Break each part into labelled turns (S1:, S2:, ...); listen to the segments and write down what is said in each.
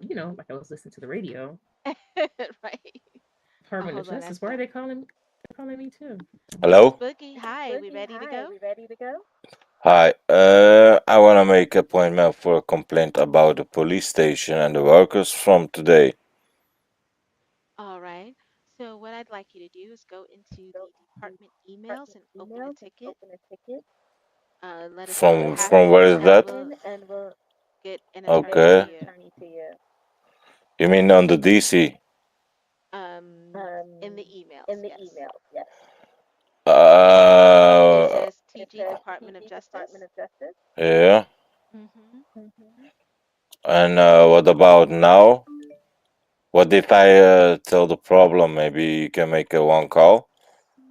S1: like I was listening to the radio.
S2: Right. Oh,
S1: Department of
S2: hold on.
S1: Justice.
S2: That's
S1: Why are
S2: the.
S1: they calling? They're calling me too.
S2: This is
S3: Hello?
S2: Boogie. Hi. We ready to go?
S3: Hi. I want to make appointment for a complaint about the police station and the workers from today.
S2: All right. So what I'd like you to do is go into the department emails and open a ticket. Let us know what
S3: From
S2: happened,
S3: where is
S2: and
S3: that?
S2: we'll get an attorney to
S3: Okay.
S2: you.
S3: You mean on the DC?
S2: In the emails, yes. It
S3: Uh,
S2: says TG Department of Justice.
S3: yeah.
S2: Mm-hmm.
S3: And what about now? What if I tell the problem? Maybe you can make a one call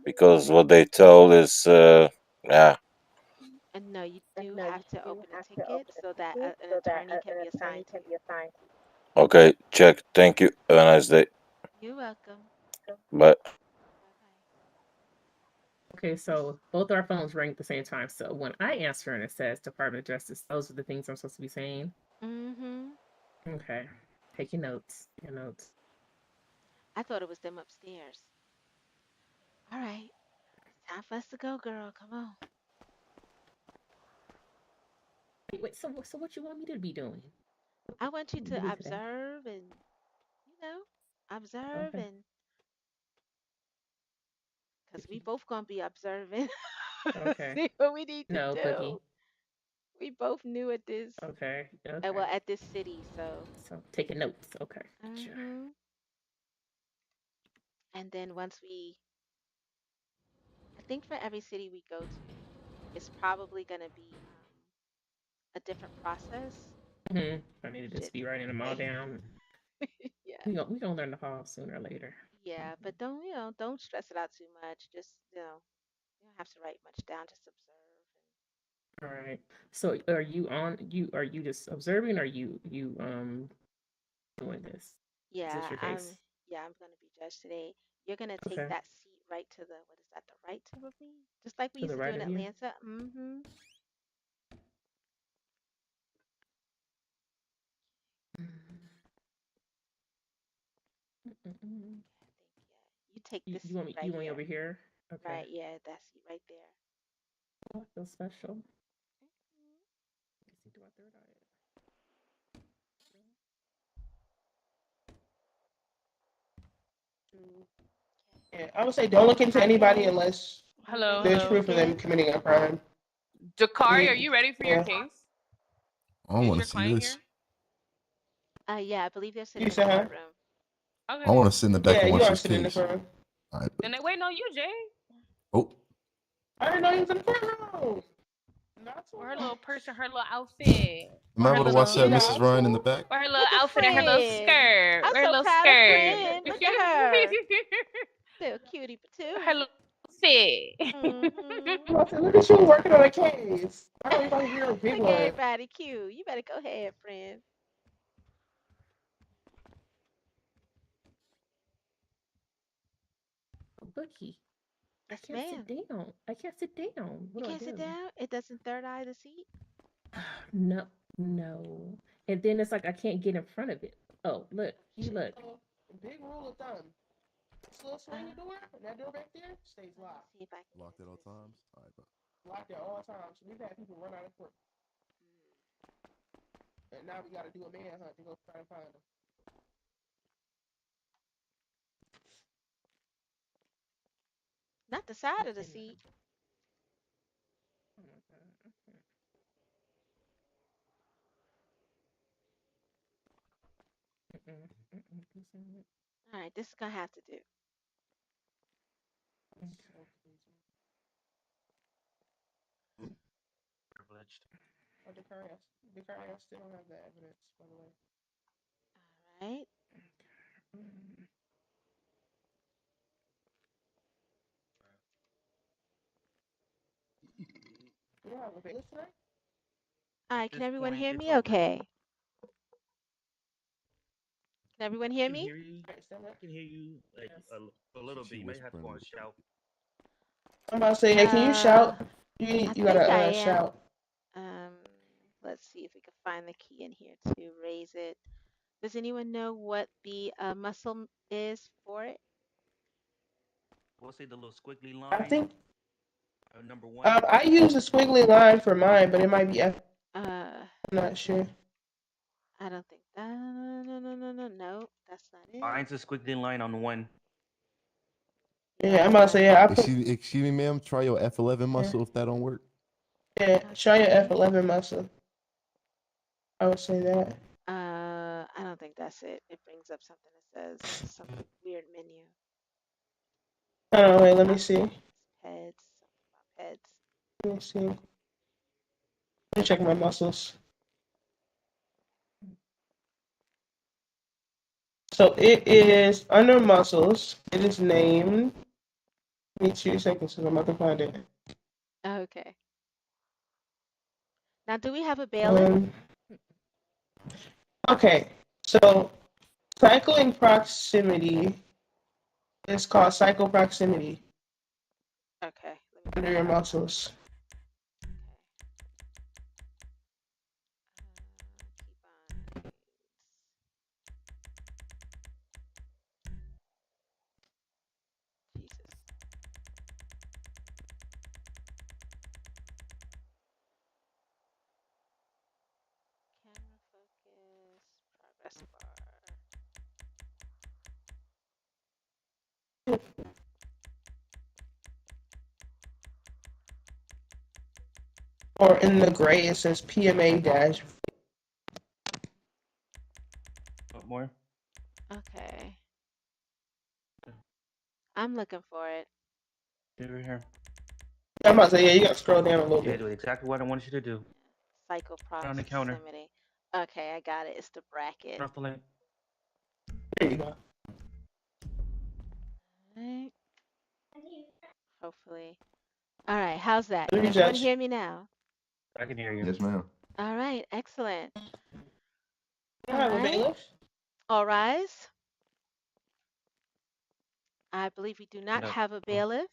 S3: because what they told is, yeah.
S2: And no, you do have to open a ticket so that an attorney can be assigned to you.
S3: Okay, check. Thank you. Have a nice day.
S2: You're welcome.
S3: Bye.
S2: Bye bye.
S1: Okay, so both our phones ring at the same time. So when I answer and it says Department of Justice, those are the things I'm supposed to be saying.
S2: Mm-hmm.
S1: Okay, take your notes. Your notes.
S2: I thought it was them upstairs. All right. It's time for us to go, girl. Come on.
S1: Wait. So what you want me to be doing?
S2: I want you
S1: What you
S2: to
S1: do today?
S2: observe and, you know, observe
S1: Okay.
S2: and because we both gonna be observing.
S1: Okay.
S2: See what we need to
S1: No,
S2: do.
S1: Boogie.
S2: We both new at this.
S1: Okay. Okay.
S2: Well, at this city, so.
S1: So taking notes. Okay. Gotcha.
S2: Mm-hmm. And then once we, I think for every city we go to, it's probably gonna be a different process.
S1: I need to just
S2: Shit.
S1: be writing them all down.
S2: Yeah.
S1: We gonna learn the hall sooner or later.
S2: Yeah, but don't stress it out too much. Just, you don't have to write much down. Just observe.
S1: All right. So are you on? Are you just observing? Or you doing this? Is this
S2: Yeah,
S1: your case?
S2: I'm gonna be judged today. You're gonna take
S1: Okay.
S2: that seat right to the, what is that, the right tip of me? Just like we
S1: To
S2: used
S1: the
S2: to do
S1: right
S2: in
S1: of you.
S2: Atlanta. Mm-hmm.
S1: Mm-mm.
S2: Okay, I think, yeah. You take
S1: You,
S2: this
S1: you
S2: seat
S1: want me? You
S2: right
S1: want me
S2: here.
S1: over here? Okay.
S2: Right, yeah, that seat right there.
S1: Oh, I feel special.
S2: Mhm.
S1: Let me see. Do I third eye?
S2: Okay.
S4: Yeah, I would say don't look into
S2: Hi,
S4: anybody
S2: Kay.
S4: unless
S2: Are you
S5: Hello,
S2: ready to
S4: there's
S5: hello.
S4: proof of them
S2: begin?
S4: committing a crime.
S5: Jakari, are
S4: Yeah,
S5: you ready for your
S4: yeah.
S5: case?
S6: I
S5: Is
S6: want
S5: your
S6: to see
S5: client
S6: this.
S5: here?
S2: Yeah, I believe they're sitting
S4: You
S2: in the
S4: said, huh?
S2: courtroom.
S6: I
S5: Okay.
S6: want to sit in the back
S4: Yeah,
S6: and
S4: you
S6: watch
S4: are
S6: this
S4: sitting in the
S6: case.
S4: courtroom.
S6: All right.
S5: Then they waiting on you, Jay.
S6: Oh,
S4: I didn't know you was in the courtroom. Not too
S5: For her little purse
S4: much.
S5: and her little outfit.
S6: am
S5: Or
S6: I
S5: her
S6: able to watch that,
S5: little
S4: Not
S6: Mrs. Ryan, in the
S4: too.
S6: back?
S5: or her little
S2: Look at
S5: outfit and her little
S2: friend.
S5: skirt.
S2: I'm
S5: Or her
S2: so
S5: little
S2: proud of
S5: skirt.
S2: friend. Look at her. Little cutie
S5: her
S2: patootie.
S5: little outfit.
S2: Mm-hmm.
S4: I said, look at you working on a case. I know everybody here a big
S2: Look at
S4: one.
S2: everybody cute. You better go ahead, friend.
S1: Bookie. I
S2: Yes,
S1: can't sit
S2: ma'am.
S1: down. I can't sit down.
S2: You
S1: What do I
S2: can't sit
S1: do?
S2: down. It doesn't third eye the seat.
S1: No, no. And then it's like I can't get in front of it. Oh, look.
S2: Oh
S1: You
S2: shoot.
S1: look.
S4: So, big rule of thumb. This little swinging door, and that door back there stays
S2: Let me
S4: locked.
S2: see if I can
S6: Locked
S2: move
S6: at all
S2: this.
S6: times. All right, bro.
S4: Locked at all times. We've had people run out of court,
S2: Mm.
S4: and now we got to do a manhunt to go try and find them.
S2: Not the side
S1: I
S2: of the
S1: cannot.
S2: seat.
S1: Oh my god. I can't. Mm-mm, mm-mm, this ain't it.
S2: All right, this is gonna have to do.
S4: So
S1: Okay.
S4: crazy.
S5: Privileged.
S4: Oh, the car still don't have the evidence, by the way.
S2: All right.
S1: Mm,
S4: You don't have a bailiff tonight?
S2: All
S5: At
S2: right. Can
S5: this
S2: everyone
S5: point,
S2: hear
S5: it's
S2: me?
S5: over.
S2: Okay. Can everyone
S7: I
S2: hear
S7: can
S2: me?
S7: hear you.
S4: All right, stand
S7: I
S4: up.
S7: can hear you like
S1: yes.
S7: a little bit.
S6: She
S7: You might have to go
S6: whispering.
S7: and shout.
S4: I'm about to say, hey, can you
S2: Uh,
S4: shout?
S2: I
S4: You
S2: think
S4: gotta
S2: I am.
S4: shout.
S2: Um, let's see if we can find the key in here to raise it. Does anyone know what the muscle is for it?
S5: We'll say the little squiggly line.
S4: I think
S5: Number one.
S4: I use a squiggly line for mine, but it might be F. I'm not sure.
S2: I don't think that. No, that's not it.
S5: Mine's a squiggly line on one.
S4: Yeah, I'm about to say yeah. I put
S7: Excuse me, ma'am. Try your F11 muscle if that don't work.
S4: yeah. Try your F11 muscle. I would say that.
S2: I don't think that's it. It brings up something that says some weird menu.
S4: I don't know. Wait, let me see.
S2: Heads, something about heads.
S4: Let me see. Let me check my muscles. So it is under muscles. It is named. Give me 2 seconds because I'm about to find it.
S2: Okay. Now, do we have a bailiff?
S4: Okay, so cycling proximity is called cycloproximity
S2: Okay.
S4: under your muscles.
S2: Jesus. Camera focus, progress bar.
S4: Or in the gray, it says PMA dash.
S5: What more?
S2: Okay. I'm looking for it.
S5: Over here.
S4: I'm about to say, yeah, you got to scroll down a little
S5: Yeah,
S4: bit.
S5: do exactly what I wanted you to do. On the counter.
S2: Cycloproximity. Okay, I got it. It's the bracket.
S5: Turn off the light.
S4: There you go.
S2: Right. Hopefully. All right, how's that?
S4: Let
S2: Can
S4: me
S2: everyone
S4: judge.
S2: hear me now?
S5: I can hear you.
S7: Yes, ma'am.
S2: All right, excellent.
S4: I have a
S2: Alright.
S4: bailiff.
S2: All rise. I believe we do not
S5: No.
S2: have a bailiff,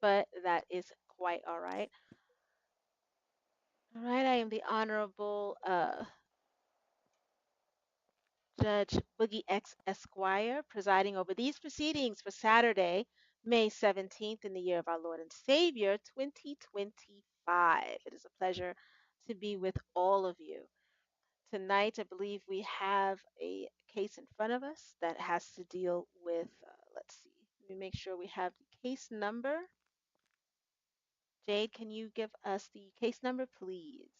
S2: but that is quite all right. All right, I am the Honorable Judge Boogie X Esquire, presiding over these proceedings for Saturday, May 17th, in the year of our Lord and Savior, 2025. It is a pleasure to be with all of you. Tonight, I believe we have a case in front of us that has to deal with, let's see, let me make sure we have the case number. Jade, can you give us the case number, please?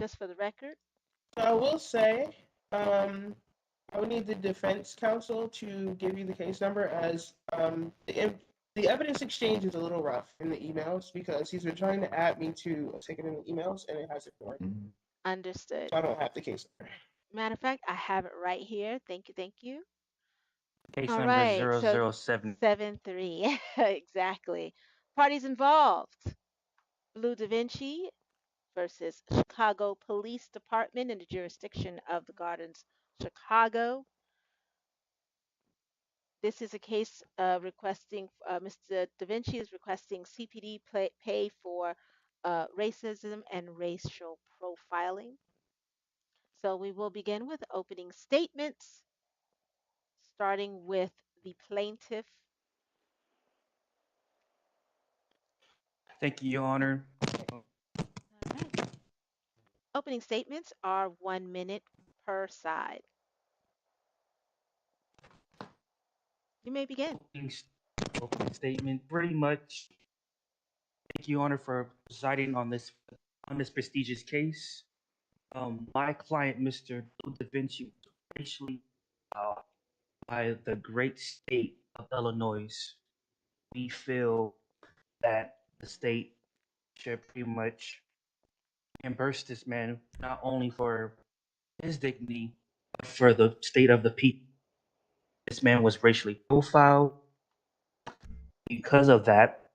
S2: Just for the record.
S4: So I will say, I would need the defense counsel to give you the case number as the evidence exchange is a little rough in the emails because he's been trying to add me to take it in the emails and it hasn't worked.
S2: Understood.
S4: So I don't have the case number.
S2: Matter of fact, I have it right here. Thank you, thank you.
S5: Case
S2: All
S5: number
S2: right, so
S5: 007.
S2: 73. Exactly. Parties involved. Blue Da Vinci versus Chicago Police Department in the jurisdiction of the Gardens, Chicago. This is a case requesting, Mr. Da Vinci is requesting CPD pay for racism and racial profiling. So we will begin with opening statements, starting with the plaintiff.
S5: Thank you, Your Honor.
S2: All right. Opening statements are 1 minute per side. You may begin.
S5: Opening statement. Pretty much. Thank you, Your Honor, for presiding on this prestigious case. My client, Mr. Lou Da Vinci, was racially by the great state of Illinois. We feel that the state should pretty much reimburse this man not only for his dignity, but for the state of the people. This man was racially profiled. Because of that,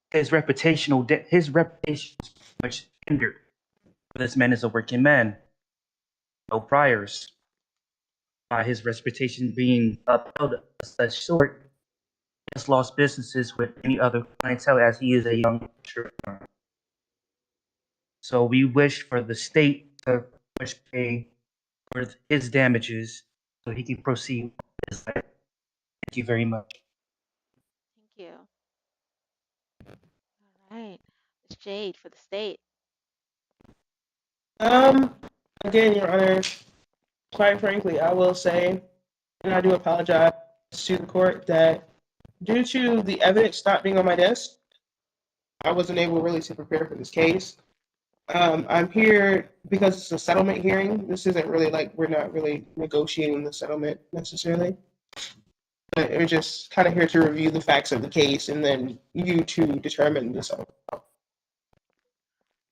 S5: his reputation was much hindered. This man is a working man, no priors. By his reputation being upheld such short, he has lost businesses with any other clientele as he is a young entrepreneur. So we wish for the state to much pay for his damages so he can proceed with his life. Thank you very much.
S2: Thank you. All right. Ms. Jade for the state.
S4: Um, again, Your Honor, quite frankly, I will say, and I do apologize to the court that due to the evidence not being on my desk, I wasn't able really to prepare for this case. I'm here because it's a settlement hearing. This isn't really like we're not really negotiating the settlement necessarily. But we're just kind of here to review the facts of the case and then you to determine the settlement.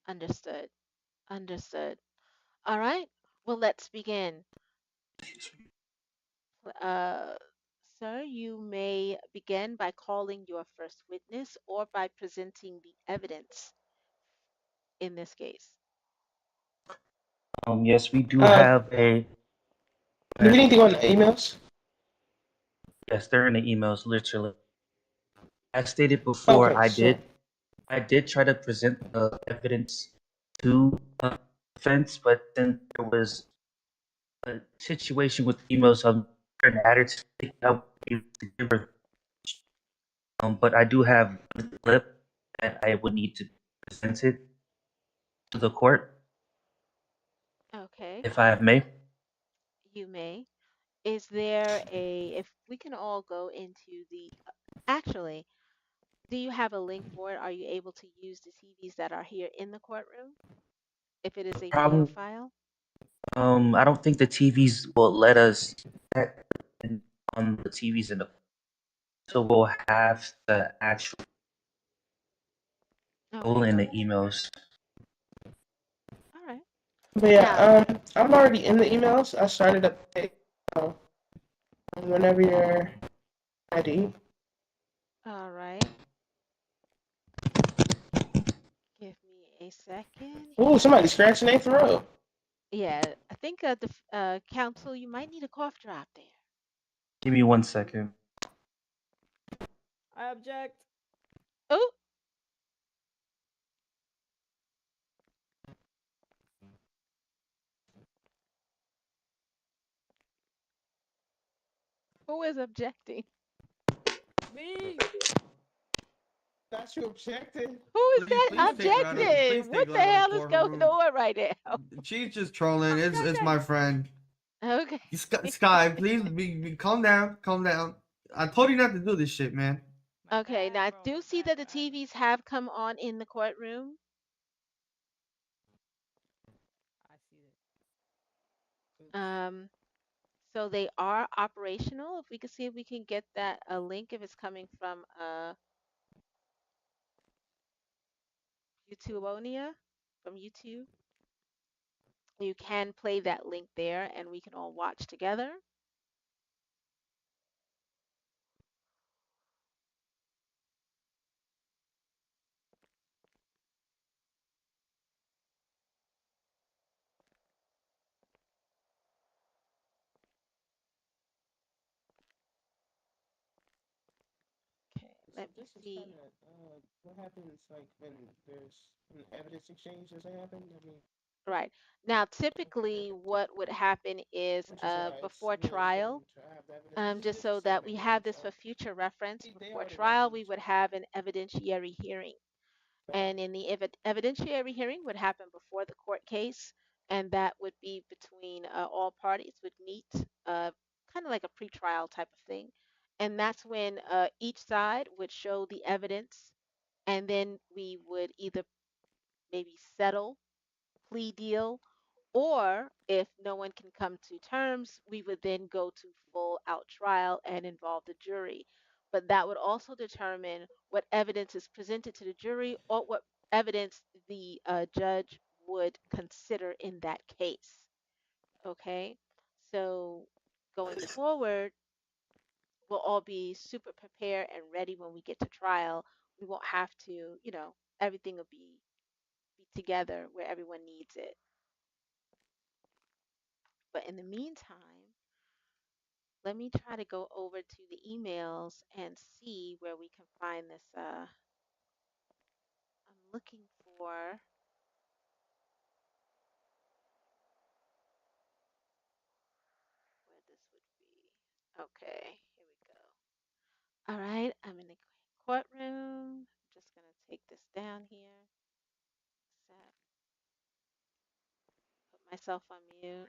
S2: Understood. Understood. All right. Well, let's begin. Uh, Sir, you may begin by calling your first witness or by presenting the evidence in this case.
S5: Yes, we do
S4: Um,
S5: have a.
S4: Do we need to go on the emails?
S5: Yes, they're in the emails, literally. As stated before,
S4: Okay, so
S5: I did try to present the evidence to defense, but then there was a situation with emails. Trying to add her to it, I would be able to give her. But I do have one clip that I would need to present it to the court,
S2: Okay,
S5: if I may.
S2: you may. Is there if we can all go into the, actually, do you have a link for it? Are you able to use the TVs that are here in the courtroom if it is a video
S5: Problem.
S2: file?
S5: I don't think the TVs will let us set on the TVs in the. So we'll have the actual pull
S2: Okay,
S5: in the emails.
S2: all right.
S4: but
S2: Now,
S4: yeah, I'm already in the emails. I started up so whenever you're ready.
S2: all right. Give me a second
S4: Ooh,
S2: here.
S4: somebody scratching their throat.
S2: Yeah, I think counsel, you might need a cough drop there.
S5: Give me 1 second.
S1: I object.
S2: Oh, who is objecting?
S1: Me.
S4: That's you objecting.
S2: Who is
S8: Please,
S2: that
S8: please take her out of
S2: objecting?
S8: please take
S2: What
S8: her
S2: the
S8: out of the
S2: hell is going
S8: courtroom.
S2: on right now?
S8: She's just trolling. It's my friend.
S2: Okay.
S8: Sky, please calm down, calm down. I told you not to do this shit, man.
S2: Okay, now I do see that the TVs have come on in the courtroom.
S1: I see it.
S2: So they are operational. If we could see if we can get that a link if it's coming from YouTubeonia from YouTube. You can play that link there and we can all watch together. Okay,
S4: So
S2: let me
S4: this is
S2: see.
S4: kind of what happens like when there's an evidence exchange doesn't happen. I mean,
S2: Right. Now, typically what would happen is
S4: which is why it's
S2: before
S4: really
S2: trial,
S4: important to have the evidence. This
S2: just
S4: is just
S2: so
S4: a
S2: that we
S4: settlement
S2: have
S4: hearing,
S2: this for
S4: so
S2: future reference,
S4: they
S2: before
S4: already know who
S2: trial, we
S4: each
S2: would
S4: other.
S2: have an evidentiary hearing. And in the evidentiary hearing would happen before the court case, and that would be between all parties would meet, kind of like a pretrial type of thing. And that's when each side would show the evidence, and then we would either maybe settle, plea deal, or if no one can come to terms, we would then go to full out trial and involve the jury. But that would also determine what evidence is presented to the jury or what evidence the judge would consider in that case. Okay, so going forward, we'll all be super prepared and ready when we get to trial. We won't have to, everything will be together where everyone needs it. But in the meantime, let me try to go over to the emails and see where we can find this. I'm looking for Okay, here we go. All right, I'm in the courtroom. Just gonna take this down here. Set. Put myself on mute.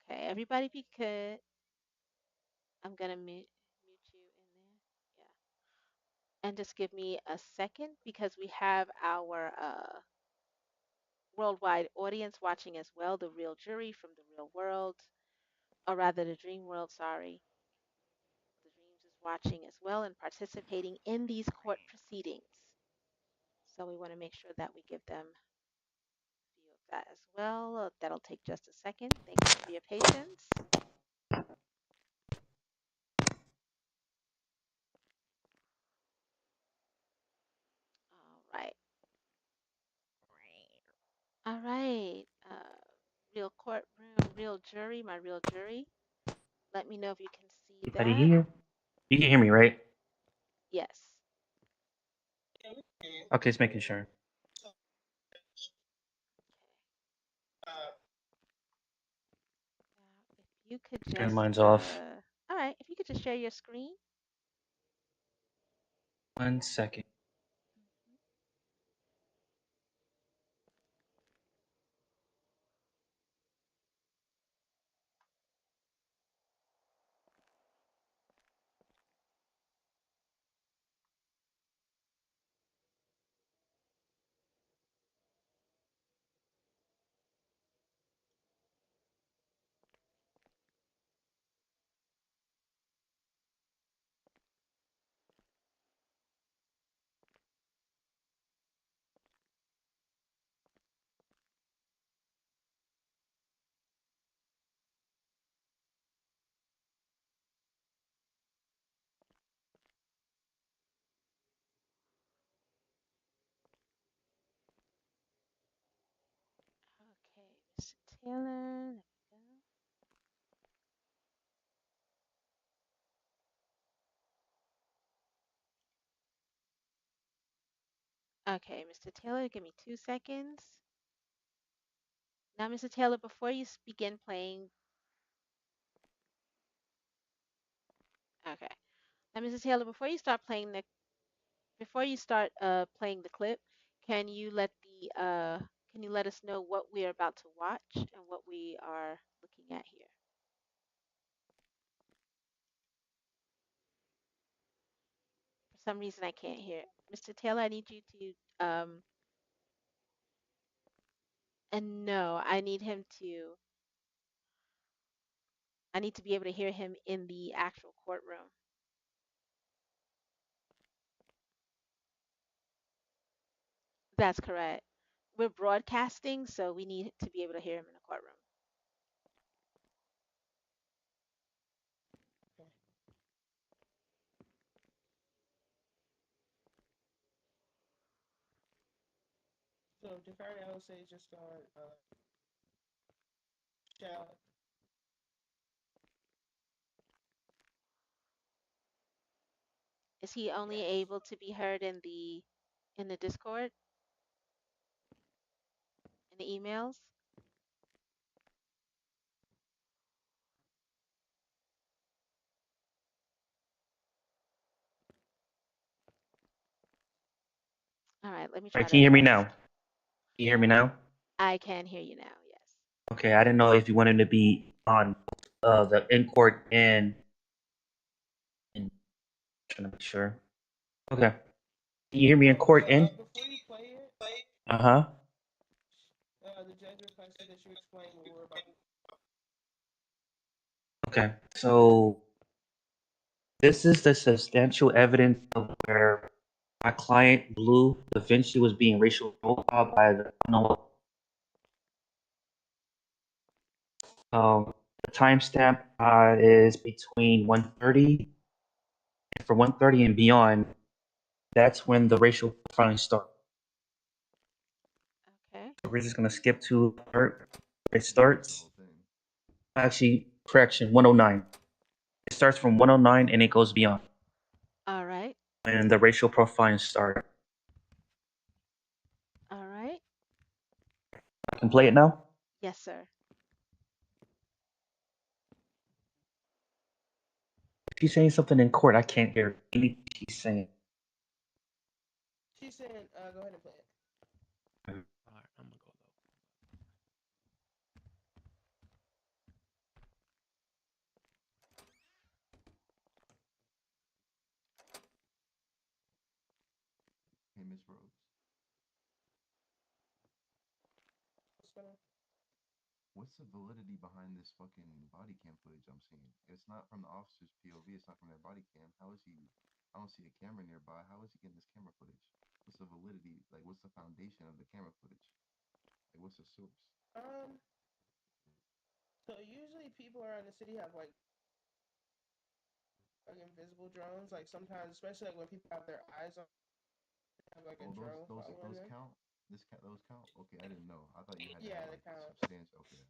S2: Okay, everybody be good. I'm gonna mute you in there. Yeah. And just give me a second because we have our worldwide audience watching as well, the real jury from the real world, or rather the dream world, sorry. The dreams is watching as well and participating in these court proceedings. So we want to make sure that we give them a view of that as well. That'll take just a second. Thank you for your patience. All right. All right. Real courtroom, real jury, my real jury. Let me know if you can see
S5: Anybody
S2: that.
S5: here? You can hear me, right?
S2: Yes.
S5: Okay, just making sure.
S2: If you could
S5: Okay,
S2: just,
S5: mine's off.
S2: all right, if you could just share your screen.
S5: 1 second.
S2: Okay, Mr. Taylor. There we go. Okay, Mr. Taylor, give me 2 seconds. Now, Mr. Taylor, before you begin playing, okay. Now, Mr. Taylor, before you start playing the clip, can you let us know what we're about to watch and what we are looking at here? For some reason, I can't hear. Mr. Taylor, I need you to and no, I need to be able to hear him in the actual courtroom. That's correct. We're broadcasting, so we need to be able to hear him in the courtroom.
S4: So Jafari, I would say just on chat.
S2: Is he only
S4: Yes.
S2: able to be heard in the Discord, in the emails? All right, let me
S5: All
S2: try
S5: right, can you
S2: that
S5: hear me
S2: again.
S5: now? Can you hear me now?
S2: I can hear you now. Yes.
S5: Okay, I didn't know if you wanted to be on the in court and trying to make sure. Okay. Can you hear me in court in?
S4: Before you play it,
S5: Uh-huh.
S4: the judge requested that you explain what we're about to.
S5: Okay. So this is the substantial evidence of where my client Blue Da Vinci was being racial profiled by the the timestamp is between 1:30, and for 1:30 and beyond, that's when the racial profiling starts.
S2: Okay.
S5: So we're just gonna skip to where it starts. Actually, correction, 109. It starts from 109 and it goes beyond.
S2: All right.
S5: And the racial profiling starts.
S2: All right.
S5: I can play it now?
S2: Yes, sir.
S5: She's saying something in court. I can't hear anything she's saying.
S4: She's saying, go ahead and play it.
S9: All right, I'm gonna go low.
S7: Hey, Miss Rose. What's the validity behind this fucking body cam footage I'm seeing? It's not from the officer's POV. It's not from their body cam. How is he? I don't see a camera nearby. How is he getting this camera footage? What's the validity? Like, what's the foundation of the camera footage? Like, what's the source?
S4: So usually people around the city have like invisible drones. Like sometimes, especially like when people have their eyes on, they have like a
S7: Oh,
S4: drone
S7: those
S4: following them.
S7: count. Those count. Okay, I didn't know. I thought you had to
S4: Yeah,
S7: have
S4: they
S7: like
S4: count.
S7: substantial. Okay.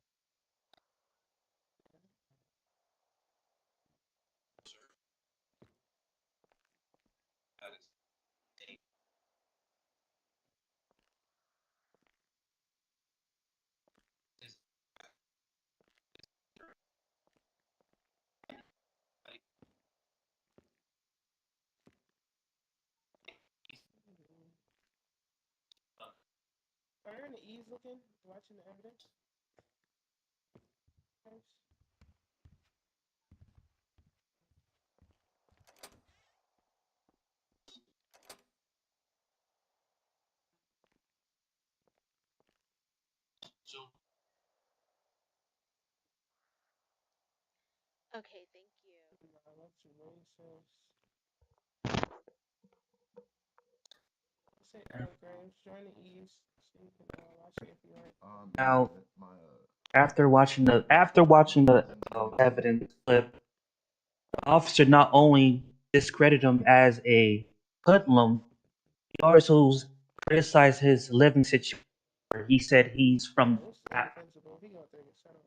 S4: Are you in the ease looking, watching the evidence? Thanks.
S2: Okay, thank you.
S4: What's racist? Say Graves, join the ease so you can watch it if you want.
S5: Now,
S7: My
S5: after watching the evidence clip, the officer not only discredited him as a hoodlum, he also criticized his living situation. He said he's from
S4: It's still defensible. He gonna take it. Shut up.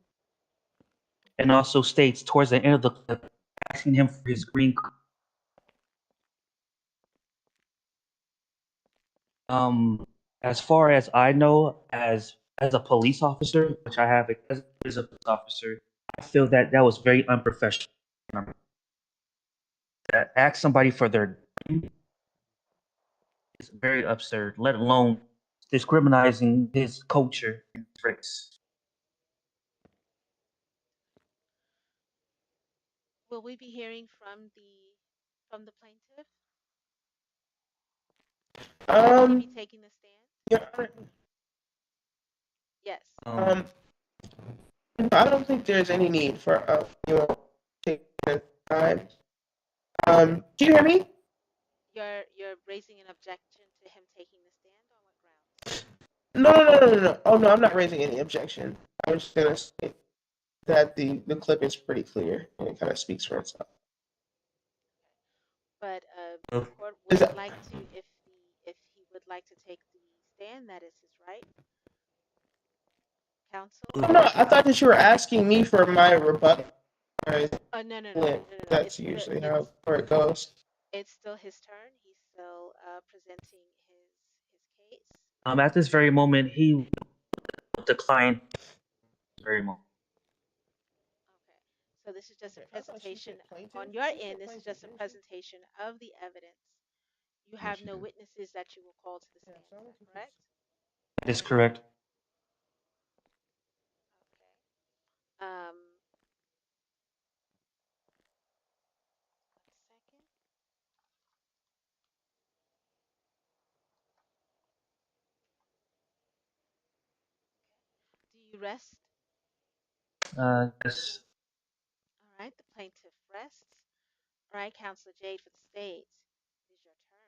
S5: and also states towards the end of the clip, asking him for his green card. As far as I know, as a police officer, which I have as a police officer, I feel that that was very unprofessional. Ask somebody for their is very absurd, let alone discriminating his culture and race.
S2: Will we be hearing from the plaintiff? Will he be taking the stand?
S4: Yeah.
S2: Yes.
S4: I don't think there's any need for taking the time. Do you hear me?
S2: You're raising an objection to him taking the stand on what grounds?
S4: No. Oh no, I'm not raising any objection. I was just gonna say that the clip is pretty clear and it kind of speaks for itself.
S2: But
S5: Oh.
S2: the court
S4: Is
S2: would
S4: that-
S2: like to, if he would like to take the stand, that is his right. Counsel?
S4: Oh, no, I thought that you were asking me for my rebuttal.
S2: No.
S4: That's usually how where it goes.
S2: It's still his turn. He's still presenting his case.
S5: At this very moment, he declined. Very moment.
S2: Okay. So this is just a
S4: I thought she
S2: presentation
S4: said plaintiff.
S2: on your
S4: She said
S2: end. This is
S4: plaintiff,
S2: just a
S4: didn't she?
S2: presentation of the evidence. You have
S7: she
S2: no
S7: did.
S2: witnesses that you will call to the
S4: Yeah,
S2: stand.
S4: so I'm
S2: Is that
S4: confused.
S2: correct?
S5: That is correct.
S2: Okay. 1 second. Do you rest?
S5: Yes.
S2: All right. The plaintiff rests. All right, Counselor Jade for the state. It is your turn.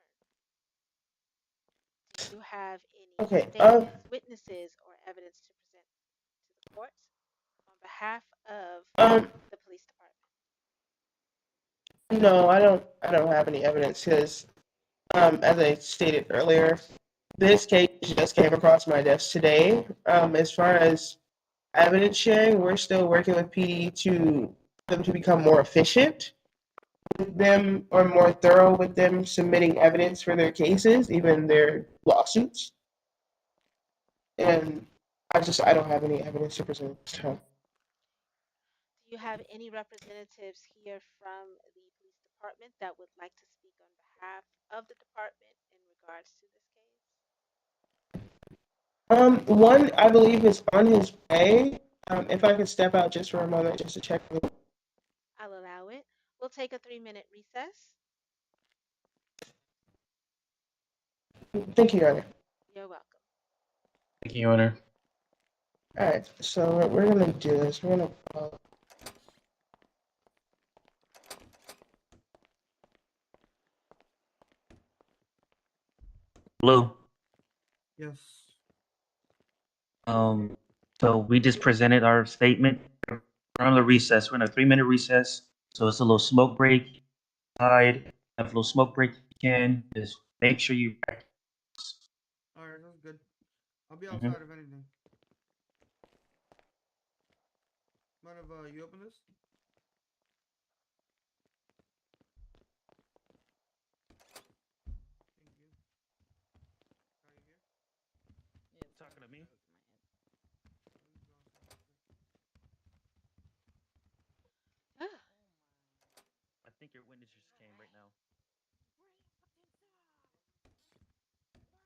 S2: Do you have any
S4: Okay,
S2: statements, witnesses, or evidence to present to the court on behalf of the police department?
S4: No, I don't have any evidence because, as I stated earlier, this case just came across my desk today. As far as evidence sharing, we're still working with PD to them to become more efficient with them or more thorough with them submitting evidence for their cases, even their lawsuits. And I don't have any evidence to present. So.
S2: Do you have any representatives here from the police department that would like to speak on behalf of the department in regards to this case?
S4: One I believe is on his way. If I could step out just for a moment, just to check.
S2: I'll allow it. We'll take a 3-minute recess.
S4: Thank you, Your Honor.
S2: You're welcome.
S5: Thank you, Your Honor.
S4: All right, so what we're gonna do is we're gonna.
S5: Blue.
S8: Yes.
S5: So we just presented our statement. We're on the recess. We're in a 3-minute recess. So it's a little smoke break. Have a little smoke break if you can. Just make sure you.
S8: All right, that's good. I'll be
S5: Mhm.
S8: outside if anything. Mind if you open this? Thank you. Are you here?
S5: Talking to me? I think your witness just came right now.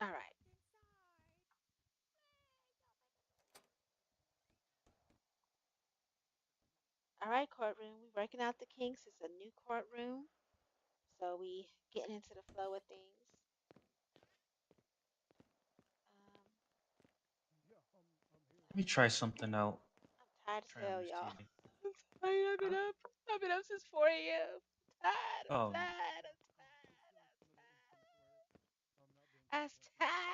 S2: All right. All right, courtroom. We're working out the kinks. It's a new courtroom, so we getting into the flow of things.
S5: Let me try something out.
S2: I'm tired as
S5: Try on
S2: hell,
S5: this
S2: y'all.
S5: TV.
S2: I'm tired. I've been up since 4 a.m. I'm
S5: Oh,
S2: tired. I'm tired.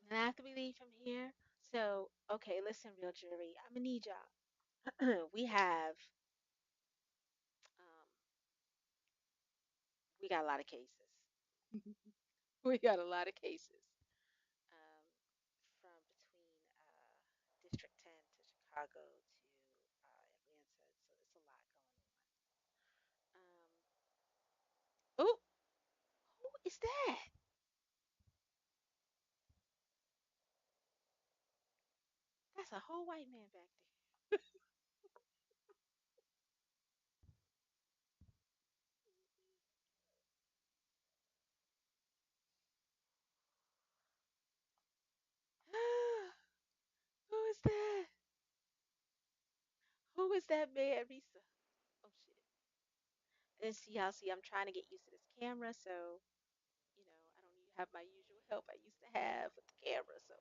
S2: And after we leave from here, so okay, listen, real jury. I'm gonna need y'all. We got a lot of cases. We got a lot of cases. From between District 10 to Chicago to Atlanta. So it's a lot going on. Oh, who is that? That's a whole white man back there. Who is that? Who is that man, Risa? Oh shit. And see how see I'm trying to get used to this camera, so I don't have my usual help I used to have with the camera, so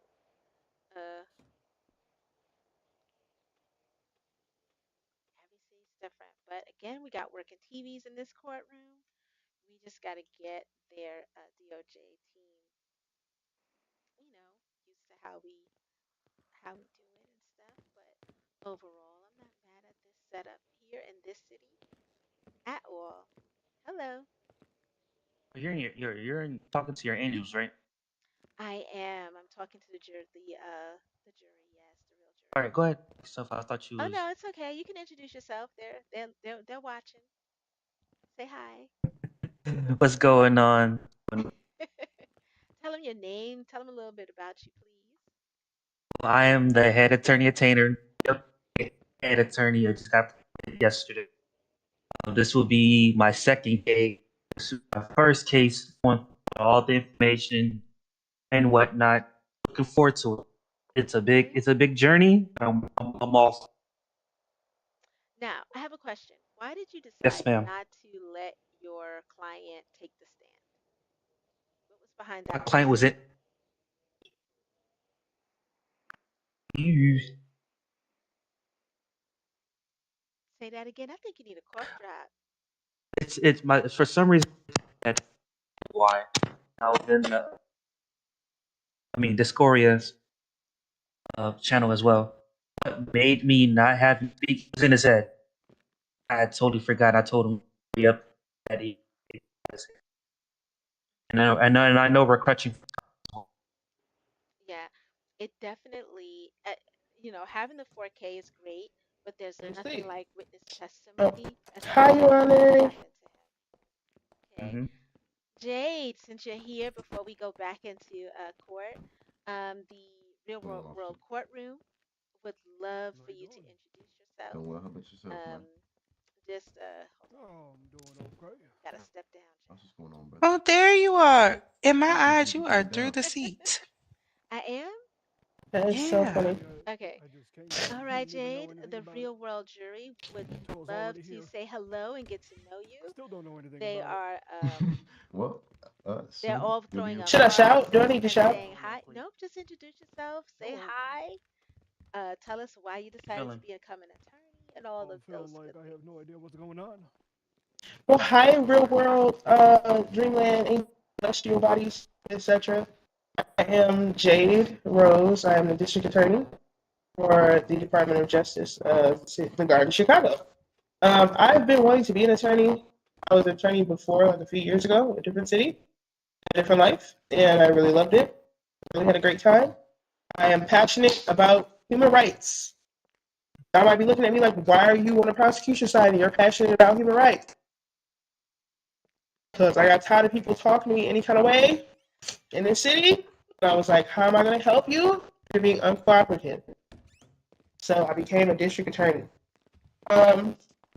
S2: everything's different. But again, we got working TVs in this courtroom. We just got to get their DOJ team, used to how we do it and stuff. But overall, I'm not mad at this setup here in this city at all. Hello,
S5: you're talking to your angels, right?
S2: I am. I'm talking to the jury, the jury. Yes, the real
S5: All
S2: jury.
S5: right, go ahead. Stuff. I thought you
S2: Oh
S5: was.
S2: no, it's okay. You can introduce yourself. They're watching. Say hi.
S5: What's going on?
S2: Tell them your name. Tell them a little bit about you, please.
S5: I am the head attorney at Tainer. Yep, head attorney. I just got promoted yesterday. This will be my second case. This is my first case. Want all the information and whatnot. Looking forward to it. It's a big journey. I'm off.
S2: Now, I have a question. Why did you
S5: Yes,
S2: decide
S5: ma'am.
S2: not to let your client take the stand? What was behind
S5: My
S2: that
S5: client was
S2: decision?
S5: it. You.
S2: Say that again. I think you need a cough drop.
S5: It's my for some reason. That's why I was in. Discoria's channel as well. What made me not have him speak was in his head. I had totally forgot. I told him, "Yep, that he." And I know we're crutching.
S2: Yeah, it definitely, having the 4K is great, but there's
S4: Where's
S2: nothing
S4: Steve?
S2: like witness
S4: Oh,
S2: testimony,
S4: hi,
S2: especially
S4: Your
S2: when it
S4: Honor.
S2: happened to him. Okay.
S5: Mm-hmm.
S2: Jade, since you're here, before we go back into court, the real
S7: Hello,
S2: world
S7: officer.
S2: courtroom would love
S8: How
S2: for
S8: you
S2: you to
S8: doing?
S2: introduce yourself.
S7: Doing well. How about yourself,
S2: Um,
S7: man?
S2: Just gotta step down.
S7: That's what's going on, brother.
S10: Oh, there you are. In my
S7: I
S10: eyes,
S7: appreciate
S10: you
S7: you
S10: are
S7: coming
S10: through
S7: down.
S10: the seat.
S2: I am?
S4: That is so
S10: Yeah.
S4: funny.
S2: Okay. All right, Jade. The real world jury would love to say hello and get to know you. They are
S7: Well,
S2: they're
S7: soon
S2: all
S7: you'll be
S2: throwing
S7: able
S2: up
S7: to.
S4: Should I
S2: hearts
S4: shout? Do I need to
S2: and
S4: shout?
S2: saying hi. Nope, just introduce yourself. Say hi. Tell us why you decided to
S5: Feeling.
S2: become an attorney and all of those good things.
S4: Well, hi, real world, dreamland, celestial bodies, etc. I am Jade Rose. I am the district attorney for the Department of Justice of the Garden, Chicago. I've been wanting to be an attorney. I was an attorney before, like a few years ago, in a different city, a different life, and I really loved it. Really had a great time. I am passionate about human rights. Y'all might be looking at me like, why are you on the prosecution side and you're passionate about human rights? Because I got tired of people talking to me any kind of way in this city. And I was like, how am I going to help you? You're being uncooperative. So I became a district attorney.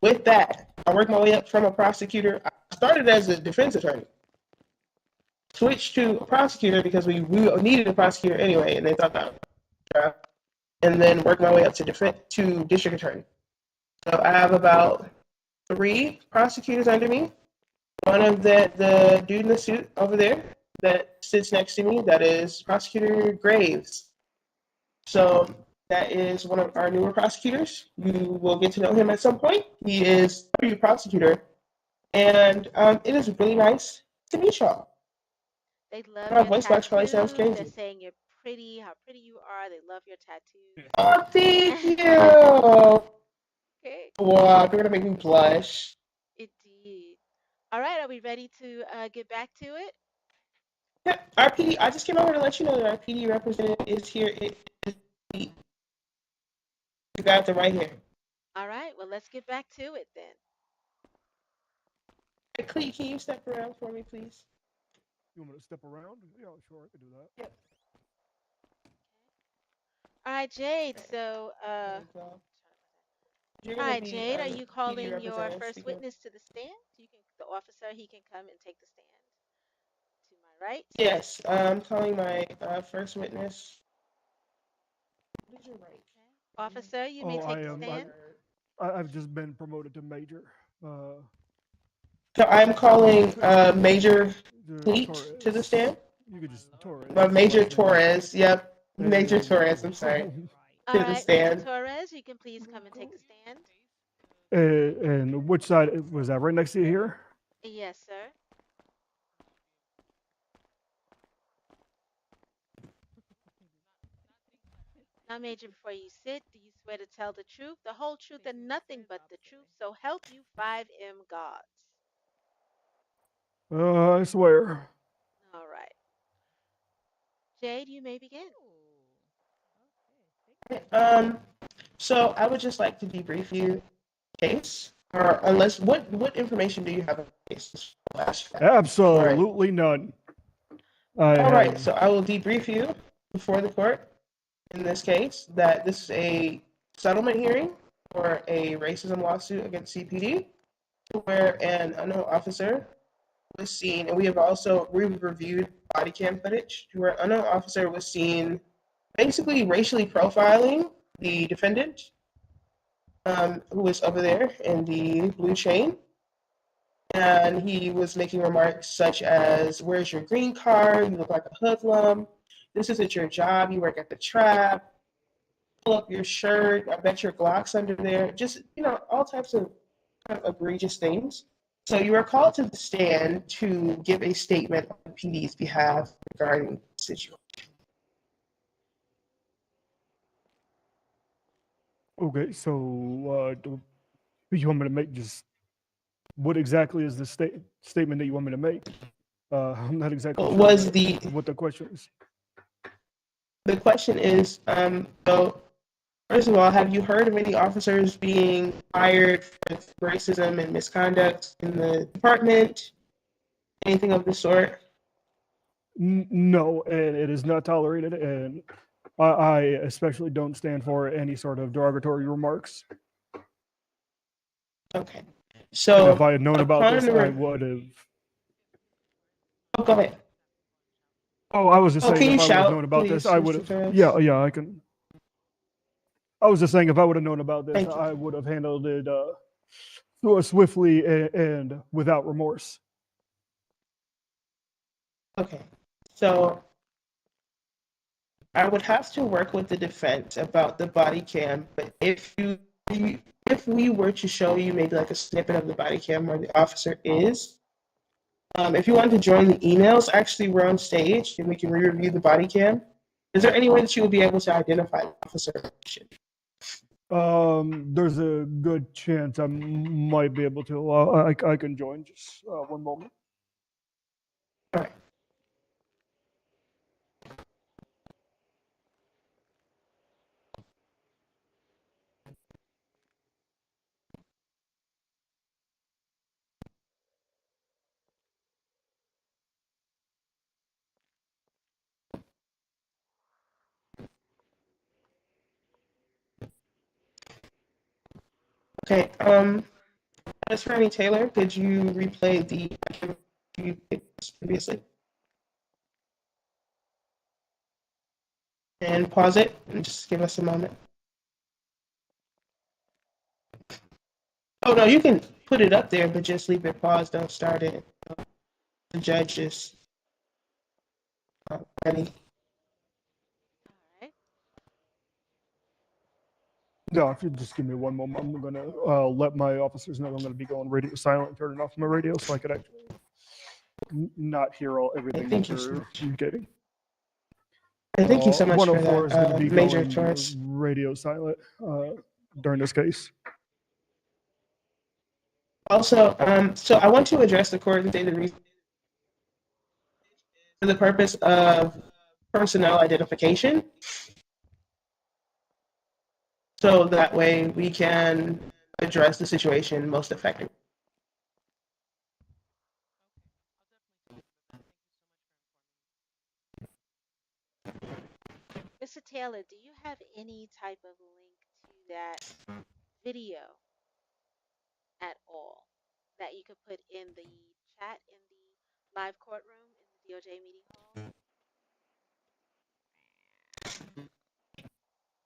S4: With that, I worked my way up from a prosecutor. I started as a defense attorney, switched to a prosecutor because we needed a prosecutor anyway, and they thought that, and then worked my way up to district attorney. So I have about 3 prosecutors under me. One of the dude in the suit over there that sits next to me, that is Prosecutor Graves. So that is one of our newer prosecutors. You will get to know him at some point. He is a new prosecutor, and it is really nice to meet y'all.
S2: They love
S4: My
S2: your
S4: voice box probably sounds
S2: tattoos. They're
S4: crazy.
S2: saying you're pretty, how pretty you are. They love your tattoos.
S4: Oh, thank you.
S2: Okay,
S4: Wow, you're gonna make me blush.
S2: indeed. All right, are we ready to get back to it?
S4: Yeah, our PD. I just came over to let you know that our PD representative is here. It is me. You got the right here.
S2: All right, well, let's get back to it then.
S4: Hey, Clee, can you step around for me, please?
S11: You want me to step around? Yeah, sure, I can do that.
S4: Yep.
S2: All right, Jade. So,
S4: You're
S2: all
S4: gonna
S2: right,
S4: be
S2: Jade, are
S4: PD
S2: you calling your
S4: representative
S2: first
S4: speaking.
S2: witness to the stand? You can, the officer, he can come and take the stand. To my right.
S4: Yes, I'm calling my first witness. What is your rank?
S2: Officer, you may
S11: Oh,
S2: take the stand.
S11: I've just been promoted to major.
S4: So I'm calling Major Cleet
S11: Torres.
S4: to the stand.
S11: You could just Torres.
S4: Major Torres. Yep. Major
S11: And-
S4: Torres. I'm sorry.
S2: All
S4: To the
S2: right, Major
S4: stand.
S2: Torres, you can please come and take the stand.
S11: And which side was that? Right next to you here?
S2: Yes, sir. Now, Major, before you sit, do you swear to tell the truth, the whole truth, and nothing but the truth? So help you 5M gods.
S11: I swear.
S2: All right. Jade, you may begin.
S4: So I would just like to debrief you case, or unless what information do you have on the case?
S11: Absolutely none.
S4: All right, so I will debrief you before the court in this case that this is a settlement hearing for a racism lawsuit against CPD, where an unknown officer was seen, and we've reviewed body cam footage where an unknown officer was seen basically racially profiling the defendant, who was over there in the blue chain. And he was making remarks such as, "Where's your green card? You look like a hoodlum. This isn't your job. You work at the trap. Pull up your shirt. I bet your Glock's under there." Just, all types of kind of egregious things. So you are called to the stand to give a statement on PD's behalf regarding the situation.
S11: Okay, so you want me to make just what exactly is the statement that you want me to make? I'm not exactly sure what the question is.
S4: The question is, so first of all, have you heard of any officers being fired for racism and misconduct in the department? Anything of the sort?
S11: No, and it is not tolerated, and I especially don't stand for any sort of derogatory remarks.
S4: Okay.
S11: And
S4: So
S11: if I had known about
S4: upon
S11: this,
S4: the
S11: I
S4: re-
S11: would have.
S4: oh, go ahead.
S11: Oh, I was just
S4: Oh,
S11: saying
S4: can you
S11: if I would have known
S4: shout,
S11: about this,
S4: please,
S11: I would
S4: Mr.
S11: have.
S4: Torres?
S11: Yeah, yeah, I can. I was just saying if I would have known about this,
S4: Thank you.
S11: I would have handled it swiftly and without remorse.
S4: Okay. So I would have to work with the defense about the body cam, but if we were to show you maybe like a snippet of the body cam where the officer is, if you wanted to join the emails, actually we're on stage and we can re-review the body cam. Is there any way that you would be able to identify the officer?
S11: There's a good chance I might be able to. I can join. Just one moment.
S4: All right. Okay. Ms. Franny Taylor, could you replay the you did previously? And pause it and just give us a moment. Oh no, you can put it up there, but just leave it paused. Don't start it. The judge is ready.
S2: All right.
S11: No, if you just give me one moment, I'm gonna let my officers know I'm gonna be going radio silent and turning off my radio so I could actually not hear everything
S4: Thank
S11: that
S4: you so
S11: they're
S4: much.
S11: communicating.
S4: Thank you so much for
S11: 104 is going to
S4: that,
S11: be
S4: Major
S11: going
S4: Torres.
S11: radio silent during this case.
S4: Also, so I want to address the court and say the reason for the purpose of personnel identification. So that way we can address the situation most effectively.
S2: Mr. Taylor, do you have any type of link to that video at all that you could put in the chat in the live courtroom in the DOJ meeting hall?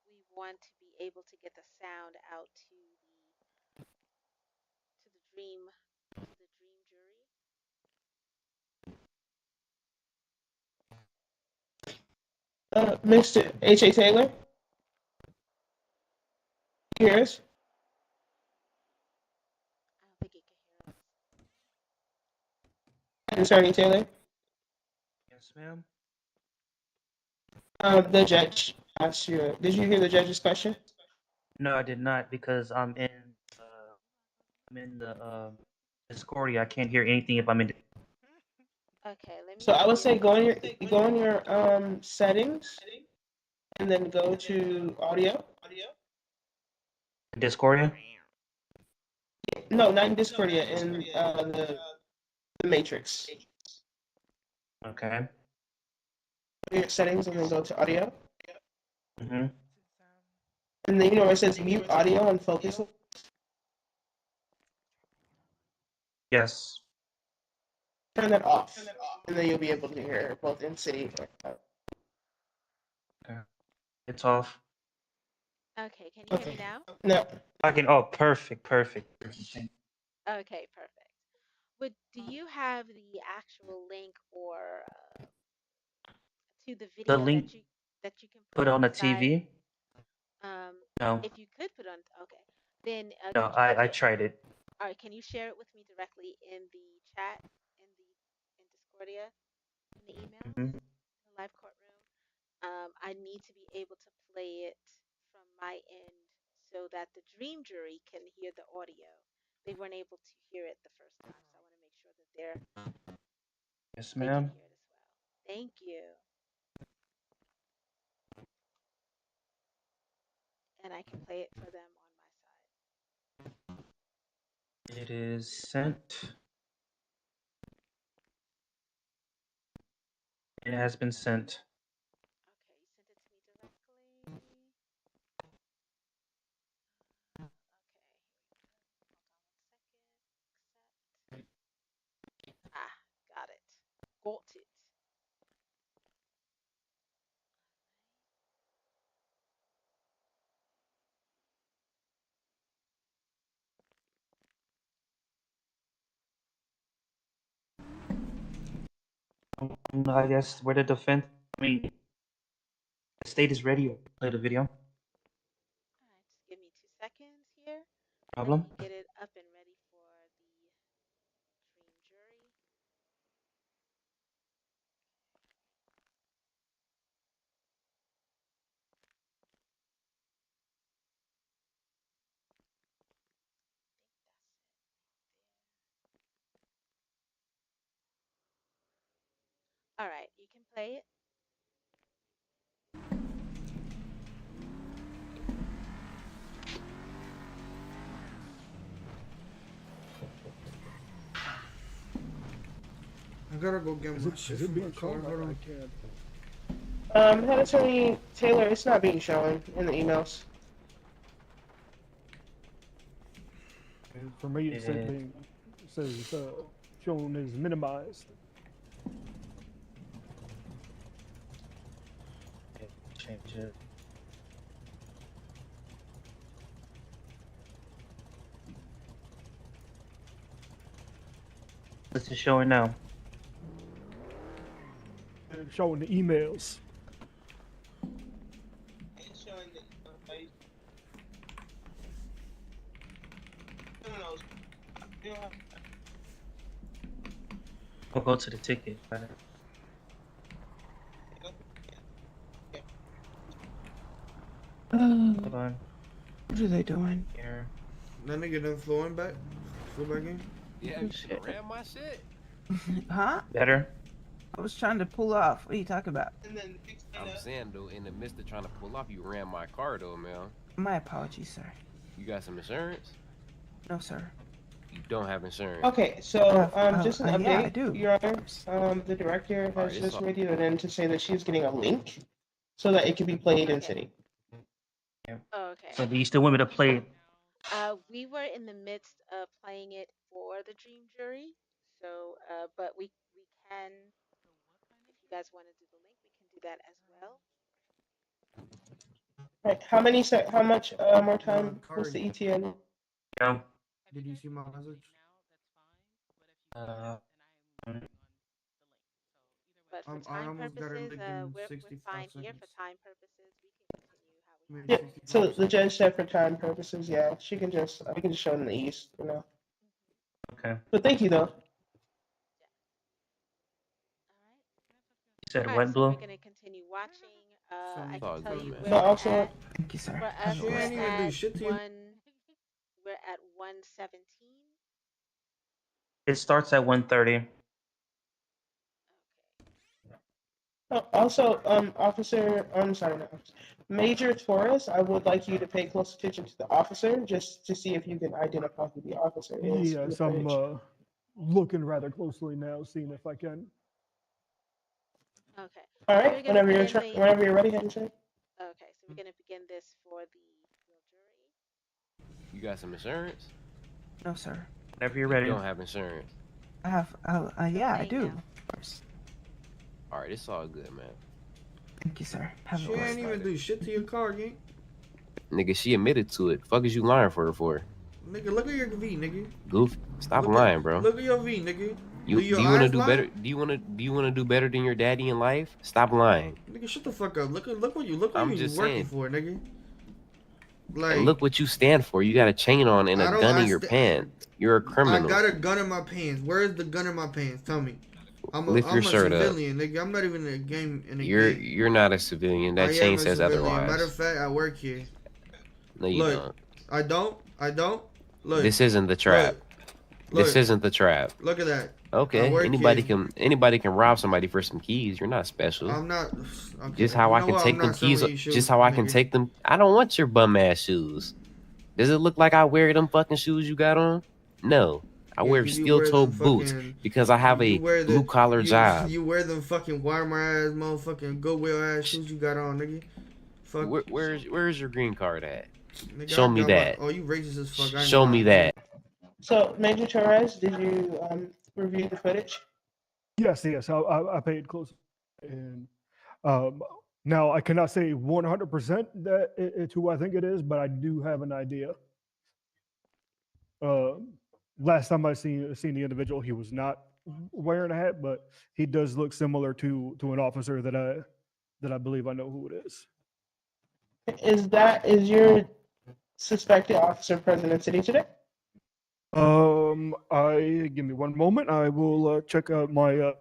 S2: We want to be able to get the sound out to the dream jury.
S4: Mr. H.A. Taylor? You hear us?
S2: I don't think it can hear us.
S4: Attorney Taylor?
S5: Yes, ma'am.
S4: The judge asked you. Did you hear the judge's question?
S5: No, I did not because I'm in the Discordia. I can't hear anything if I'm in.
S2: Okay, let me
S4: So I would
S2: see
S4: say
S2: if
S4: go in your settings and then go to audio.
S5: Discordia.
S4: No, not in Discordia, in the Matrix.
S5: Okay.
S4: Your settings and then go to audio.
S5: Mm-hmm.
S4: And then you know where it says mute audio and focus.
S5: Yes.
S4: Turn that off, and then you'll be able to hear both in city.
S5: Okay. It's off.
S2: Okay, can you hear me now?
S4: No.
S5: I can. Oh, perfect. Perfect.
S2: Okay, perfect. Do you have the actual link or to the video
S5: The link
S2: that you can
S5: put on the
S2: inside?
S5: TV. No.
S2: If you could put on, okay, then
S5: No,
S2: could you
S5: I tried it.
S2: all right, can you share it with me directly in the chat in Discordia in the email,
S5: Mm-hmm.
S2: the live courtroom? I need to be able to play it from my end so that the dream jury can hear the audio. They weren't able to hear it the first time, so I want to make sure that
S5: Yes,
S2: they can
S5: ma'am.
S2: hear it as well. Thank you. And I can play it for them on my side.
S5: It is sent. It has been sent.
S2: Okay, you sent it to me directly. Okay, here we go. Hold on one
S5: I guess where the defense. I mean, the state is ready. I'll play the video.
S2: All right, just give me 2 seconds here.
S5: Problem.
S2: Let me get it up and ready for the dream jury. All right, you can play it.
S8: I gotta go get
S11: Is
S8: my
S11: it,
S8: shit
S11: is it
S8: from
S11: being
S8: my car.
S11: shown?
S8: Hold
S11: I
S8: on.
S11: can't.
S4: Head attorney Taylor, it's not being shown in the emails.
S11: And for me, it says,
S5: Yeah.
S11: it says shown as minimized.
S5: Change it. This is showing now.
S11: And it's showing the emails.
S4: It's showing the
S5: We'll go to the ticket. Hold on.
S10: What are they doing?
S5: Here.
S8: That nigga done flew back in.
S9: Yeah, you should have ran my shit.
S10: Huh?
S5: Better.
S10: I was trying to pull off. What are you talking about?
S9: I'm saying though, in the midst of trying to pull off, you ran my car though, man.
S10: My apologies, sir.
S9: You got some insurance?
S10: No, sir.
S9: You don't have insurance.
S4: Okay, so just an
S10: yeah, I
S4: update,
S10: do.
S4: Your Honor. The director
S9: Alright,
S4: has
S9: it's
S4: just
S9: all-
S4: radioed in to say that she's getting a link so that it can be played in city.
S2: Oh, okay.
S5: So do you still want me to play it?
S2: We were in the midst of playing it for the dream jury, so but we can, if you guys want to do the link, we can do that as well.
S4: Right, how much more time was the ETN?
S5: Yeah.
S8: Did you see my message?
S2: But for
S8: I
S2: time
S8: almost got it
S2: purposes,
S8: like in
S2: we're
S8: 65
S2: fine here. For
S8: seconds.
S2: time purposes, we can continue how we
S8: Maybe
S2: have.
S4: Yeah, so
S8: 65
S4: the judge said for time purposes, yeah, she can just, we can just show it in the east, you know.
S5: Okay.
S4: But thank you though.
S2: All right.
S5: You said
S2: All
S5: what,
S2: right, so
S5: Blue?
S2: we're gonna continue watching. I
S9: It's all
S2: can tell
S9: good,
S2: you
S9: man.
S2: we're
S4: But also,
S2: at,
S10: Thank you, sir.
S2: for
S10: Have
S2: us,
S10: a
S8: She
S2: we're
S8: ain't
S10: blessed
S8: even do
S2: at
S8: shit to you.
S2: we're at 117.
S5: It starts at 1:30.
S4: Also, officer, I'm sorry, no, Major Torres, I would like you to pay close attention to the officer, just to see if you can identify who the officer is. in the
S11: Yes, I'm
S4: footage.
S11: looking rather closely now, seeing if I can.
S2: Okay.
S4: All
S2: So we're
S4: right,
S2: gonna
S4: whenever you're,
S2: begin the.
S4: whenever you're ready, Henry.
S2: Okay, so we're gonna begin this for the real jury.
S9: You got some insurance?
S10: No, sir.
S5: Whenever you're
S9: You
S5: ready.
S9: don't have insurance.
S10: I have. Yeah, I
S2: Playing
S10: do.
S2: now.
S10: Of course.
S9: All right, it's all good, man.
S10: Thank you, sir. Have
S8: She
S10: a blessed
S8: ain't even
S10: day.
S8: do shit to your car, gang.
S9: Nigga, she admitted to it. Fuck is you lying for her for?
S8: Nigga, look at your V, nigga.
S9: Goof, stop
S8: Look
S9: lying,
S8: at,
S9: bro.
S8: Look at your V, nigga.
S9: You
S8: Do
S9: do
S8: your
S9: you want to
S8: eyes
S9: do
S8: lie?
S9: better? Do you want to do better than your daddy in life? Stop lying.
S8: Nigga, shut the fuck up. Look what you
S9: I'm
S8: you
S9: just
S8: working
S9: saying.
S8: for, nigga. Like,
S9: And look what you stand for. You got a chain on and a gun in your pants. You're a
S8: I
S9: criminal.
S8: got a gun in my pants. Where is the gun in my pants? Tell me. I'm a
S9: Lift your shirt up.
S8: civilian, nigga. I'm not even in a game.
S9: You're not a civilian. That
S8: I
S9: chain
S8: am a
S9: says
S8: civilian.
S9: otherwise.
S8: Matter of fact, I work here.
S9: No, you
S8: Look,
S9: don't.
S8: I don't. Look.
S9: This isn't the trap.
S8: Look,
S9: This isn't the trap.
S8: Look at that. I
S9: Okay,
S8: work
S9: anybody
S8: here.
S9: can rob somebody for some keys. You're not special.
S8: I'm not. Okay.
S9: Just how
S8: You
S9: I
S8: know
S9: can
S8: what?
S9: take
S8: I'm
S9: them
S8: not selling
S9: keys.
S8: you shoes,
S9: Just how I can
S8: nigga.
S9: take them. I don't want your bum ass shoes. Does it look like I wear them fucking shoes you got on? No, I
S8: Yeah,
S9: wear
S8: 'cause you
S9: steel
S8: wear
S9: toe
S8: them
S9: boots
S8: fucking-
S9: because I have a
S8: You wear the-
S9: blue collar job.
S8: You wear them fucking Walmart ass motherfucking Goodwill ass shoes you got on, nigga. Fuck.
S9: Where's your green card at?
S8: Nigga,
S9: Show
S8: I
S9: me
S8: got my-
S9: that.
S8: Oh, you racist as fuck. I ain't
S9: Show
S8: gonna
S9: me
S8: lie.
S9: that.
S4: So, Major Torres, did you review the footage?
S11: Yes, I paid close. And now I cannot say 100% that it's who I think it is, but I do have an idea. Last time I seen the individual, he was not wearing a hat, but he does look similar to an officer that I believe I know who it is.
S4: Is your suspected officer present in city today?
S11: I give me one moment. I will check out my.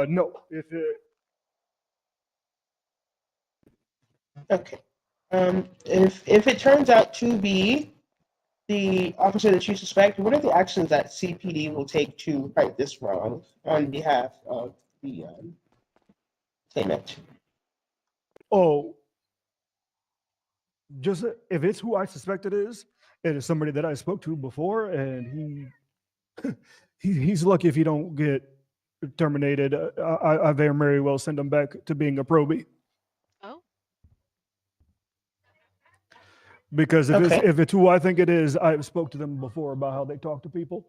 S11: No, if it,
S4: Okay. If it turns out to be the officer that you suspect, what are the actions that CPD will take to right this wrong on behalf of the claimant?
S11: oh, just if it's who I suspect it is somebody that I spoke to before, and he's lucky if he don't get terminated. I very well send him back to being a probie.
S2: Oh,
S11: Because
S4: Okay.
S11: if it's who I think it is, I've spoke to them before about how they talk to people.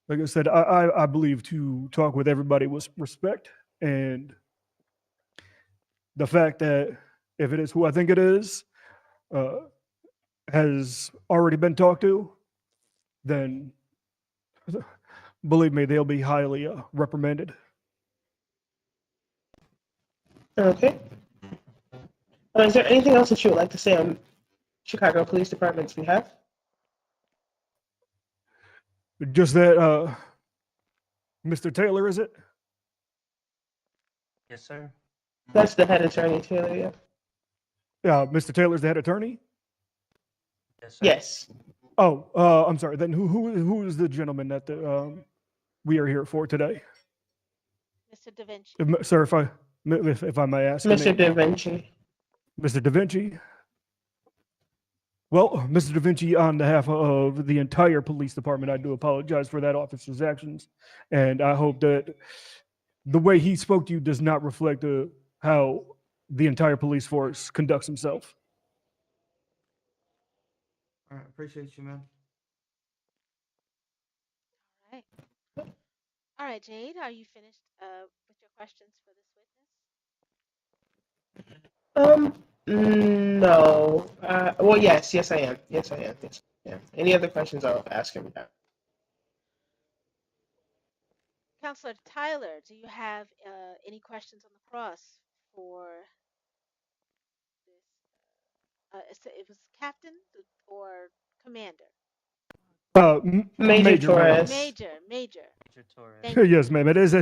S11: Like I said, I believe to talk with everybody with respect, and the fact that if it is who I think it is, has already been talked to, then believe me, they'll be highly reprimanded.
S4: Okay. Is there anything else that you would like to say on Chicago Police Department's behalf?
S11: Just that, Mr. Taylor, is it?
S5: Yes, sir.
S4: That's the head attorney, Taylor. Yeah.
S11: Yeah, Mr. Taylor's the head attorney.
S5: Yes, sir.
S4: Yes.
S11: Oh, I'm sorry. Then who is the gentleman that we are here for today?
S2: Mr. Da Vinci.
S11: Sir, if I may ask, your
S4: Mr.
S11: name.
S4: Da Vinci.
S11: Mr. Da Vinci. Well, Mr. Da Vinci, on behalf of the entire police department, I do apologize for that officer's actions, and I hope that the way he spoke to you does not reflect how the entire police force conducts himself.
S8: All right, appreciate you, man.
S2: All right. All right, Jade, are you finished with your questions for this witness?
S4: No. Well, yes, I am. Yes, I am. Yes, I am. Any other questions? I'll ask him now.
S2: Counselor Tyler, do you have any questions on the cross for this? It was captain or commander?
S4: Major
S11: Major, ma'am.
S4: Torres.
S2: Major.
S5: Major Torres.
S2: Thank you.
S11: Yes, ma'am. It is.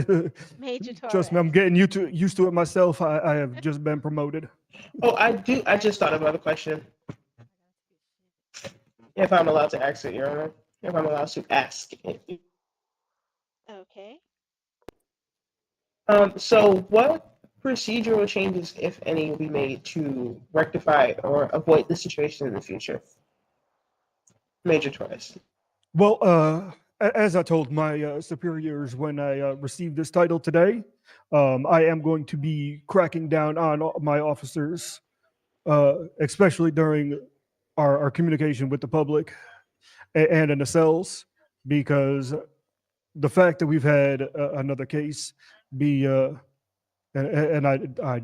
S2: Major
S11: Trust me, I'm
S2: Torres.
S11: getting used to it myself. I have just been promoted.
S4: Oh, I just thought of another question. If I'm allowed to ask it, Your Honor. If I'm allowed to ask it.
S2: Okay.
S4: So what procedural changes, if any, will be made to rectify or avoid this situation in the future? Major Torres.
S11: Well, as I told my superiors when I received this title today, I am going to be cracking down on my officers, especially during our communication with the public and in the cells, because the fact that we've had another case be, and I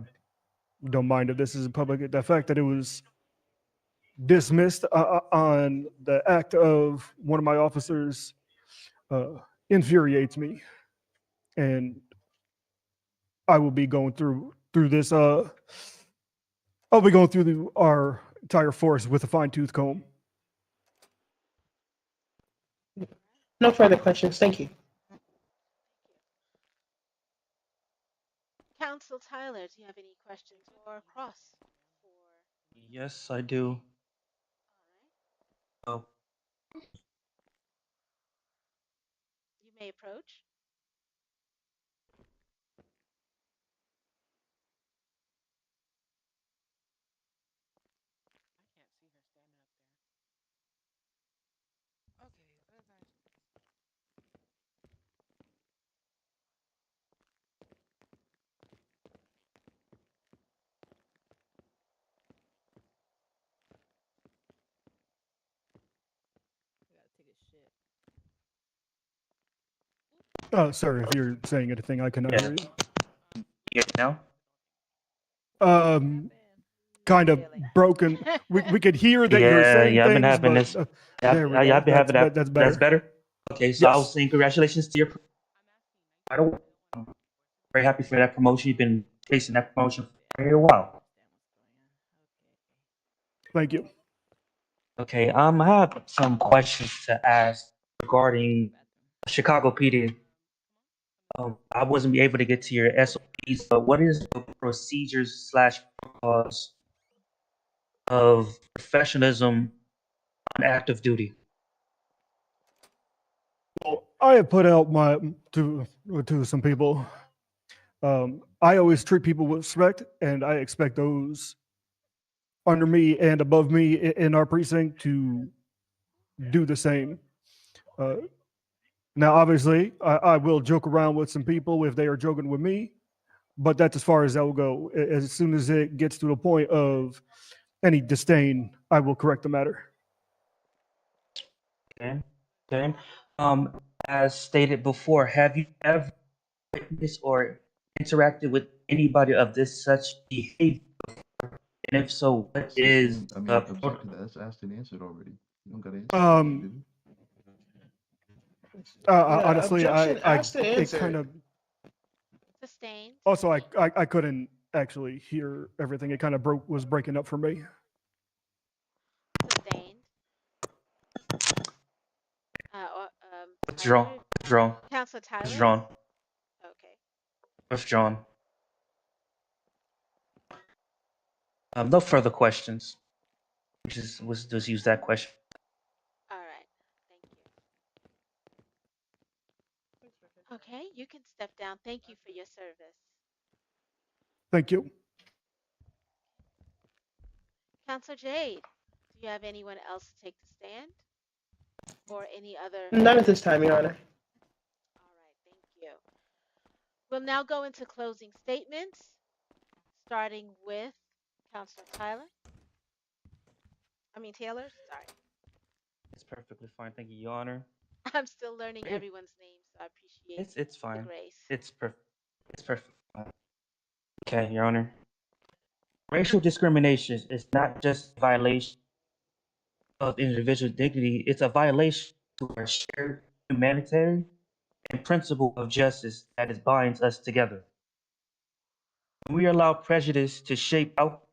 S11: don't mind if this is in public, the fact that it was dismissed on the act of one of my officers infuriates me, and I will be going through this. I'll be going through our entire force with a fine tooth comb.
S4: No further questions. Thank you.
S2: Counsel Tyler, do you have any questions or cross for?
S5: Yes, I do.
S2: All right.
S5: Oh,
S2: You may approach.
S11: Sir, if you're saying anything, I cannot
S5: Yeah.
S11: hear you.
S5: Hear me now?
S11: Kind of broken. We could hear that you're
S5: Yeah,
S11: saying
S5: yeah, I've been
S11: things,
S5: having
S11: but
S5: this.
S11: there we
S5: Yeah,
S11: go.
S5: I've been having that.
S11: That's
S5: That's
S11: better.
S5: better. Okay, so I was
S11: Yes.
S5: saying congratulations to your. I'm very happy for that promotion. You've been chasing that promotion for a while.
S11: Thank you.
S5: Okay, I have some questions to ask regarding Chicago PD. I wasn't able to get to your SOPs, but what is the procedures slash protocols of professionalism on active duty?
S11: Well, I have put out my to some people. I always treat people with respect, and I expect those under me and above me in our precinct to do the same. Now, obviously, I will joke around with some people if they are joking with me, but that's as far as that will go. As soon as it gets to the point of any disdain, I will correct the matter.
S5: Okay. Okay. As stated before, have you ever witnessed or interacted with anybody of this such behavior? And if so, what
S7: It's the
S5: is
S7: same. I mean,
S5: the
S7: objective that's asked and answered already. You don't gotta answer.
S11: Um,
S4: Yeah,
S11: honestly,
S4: objection asked and
S11: it
S4: answered.
S11: kind of.
S2: Sustained.
S11: Also, I couldn't actually hear everything. It kind of was breaking up for me.
S2: Sustained.
S5: withdrawn?
S2: Tyler,
S5: Withdrawn.
S2: Counselor Tyler.
S5: Withdrawn.
S2: Okay.
S5: Withdrawn. No further questions. Just use that question.
S2: All right. Thank you. Okay, you can step down. Thank you for your service.
S11: Thank you.
S2: Counselor Jade, do you have anyone else to take the stand? Or any other?
S4: None at this time, Your Honor.
S2: All right, thank you. We'll now go into closing statements, starting with Counselor Taylor. Sorry.
S5: It's perfectly fine. Thank you, Your Honor.
S2: I'm still learning everyone's name, so I appreciate
S5: It's
S2: the
S5: fine.
S2: grace.
S5: It's perfect. Okay, Your Honor. Racial discrimination is not just a violation of individual dignity, it's a violation to our shared humanitarian and principle of justice that is binds us together. When we allow prejudice to shape out,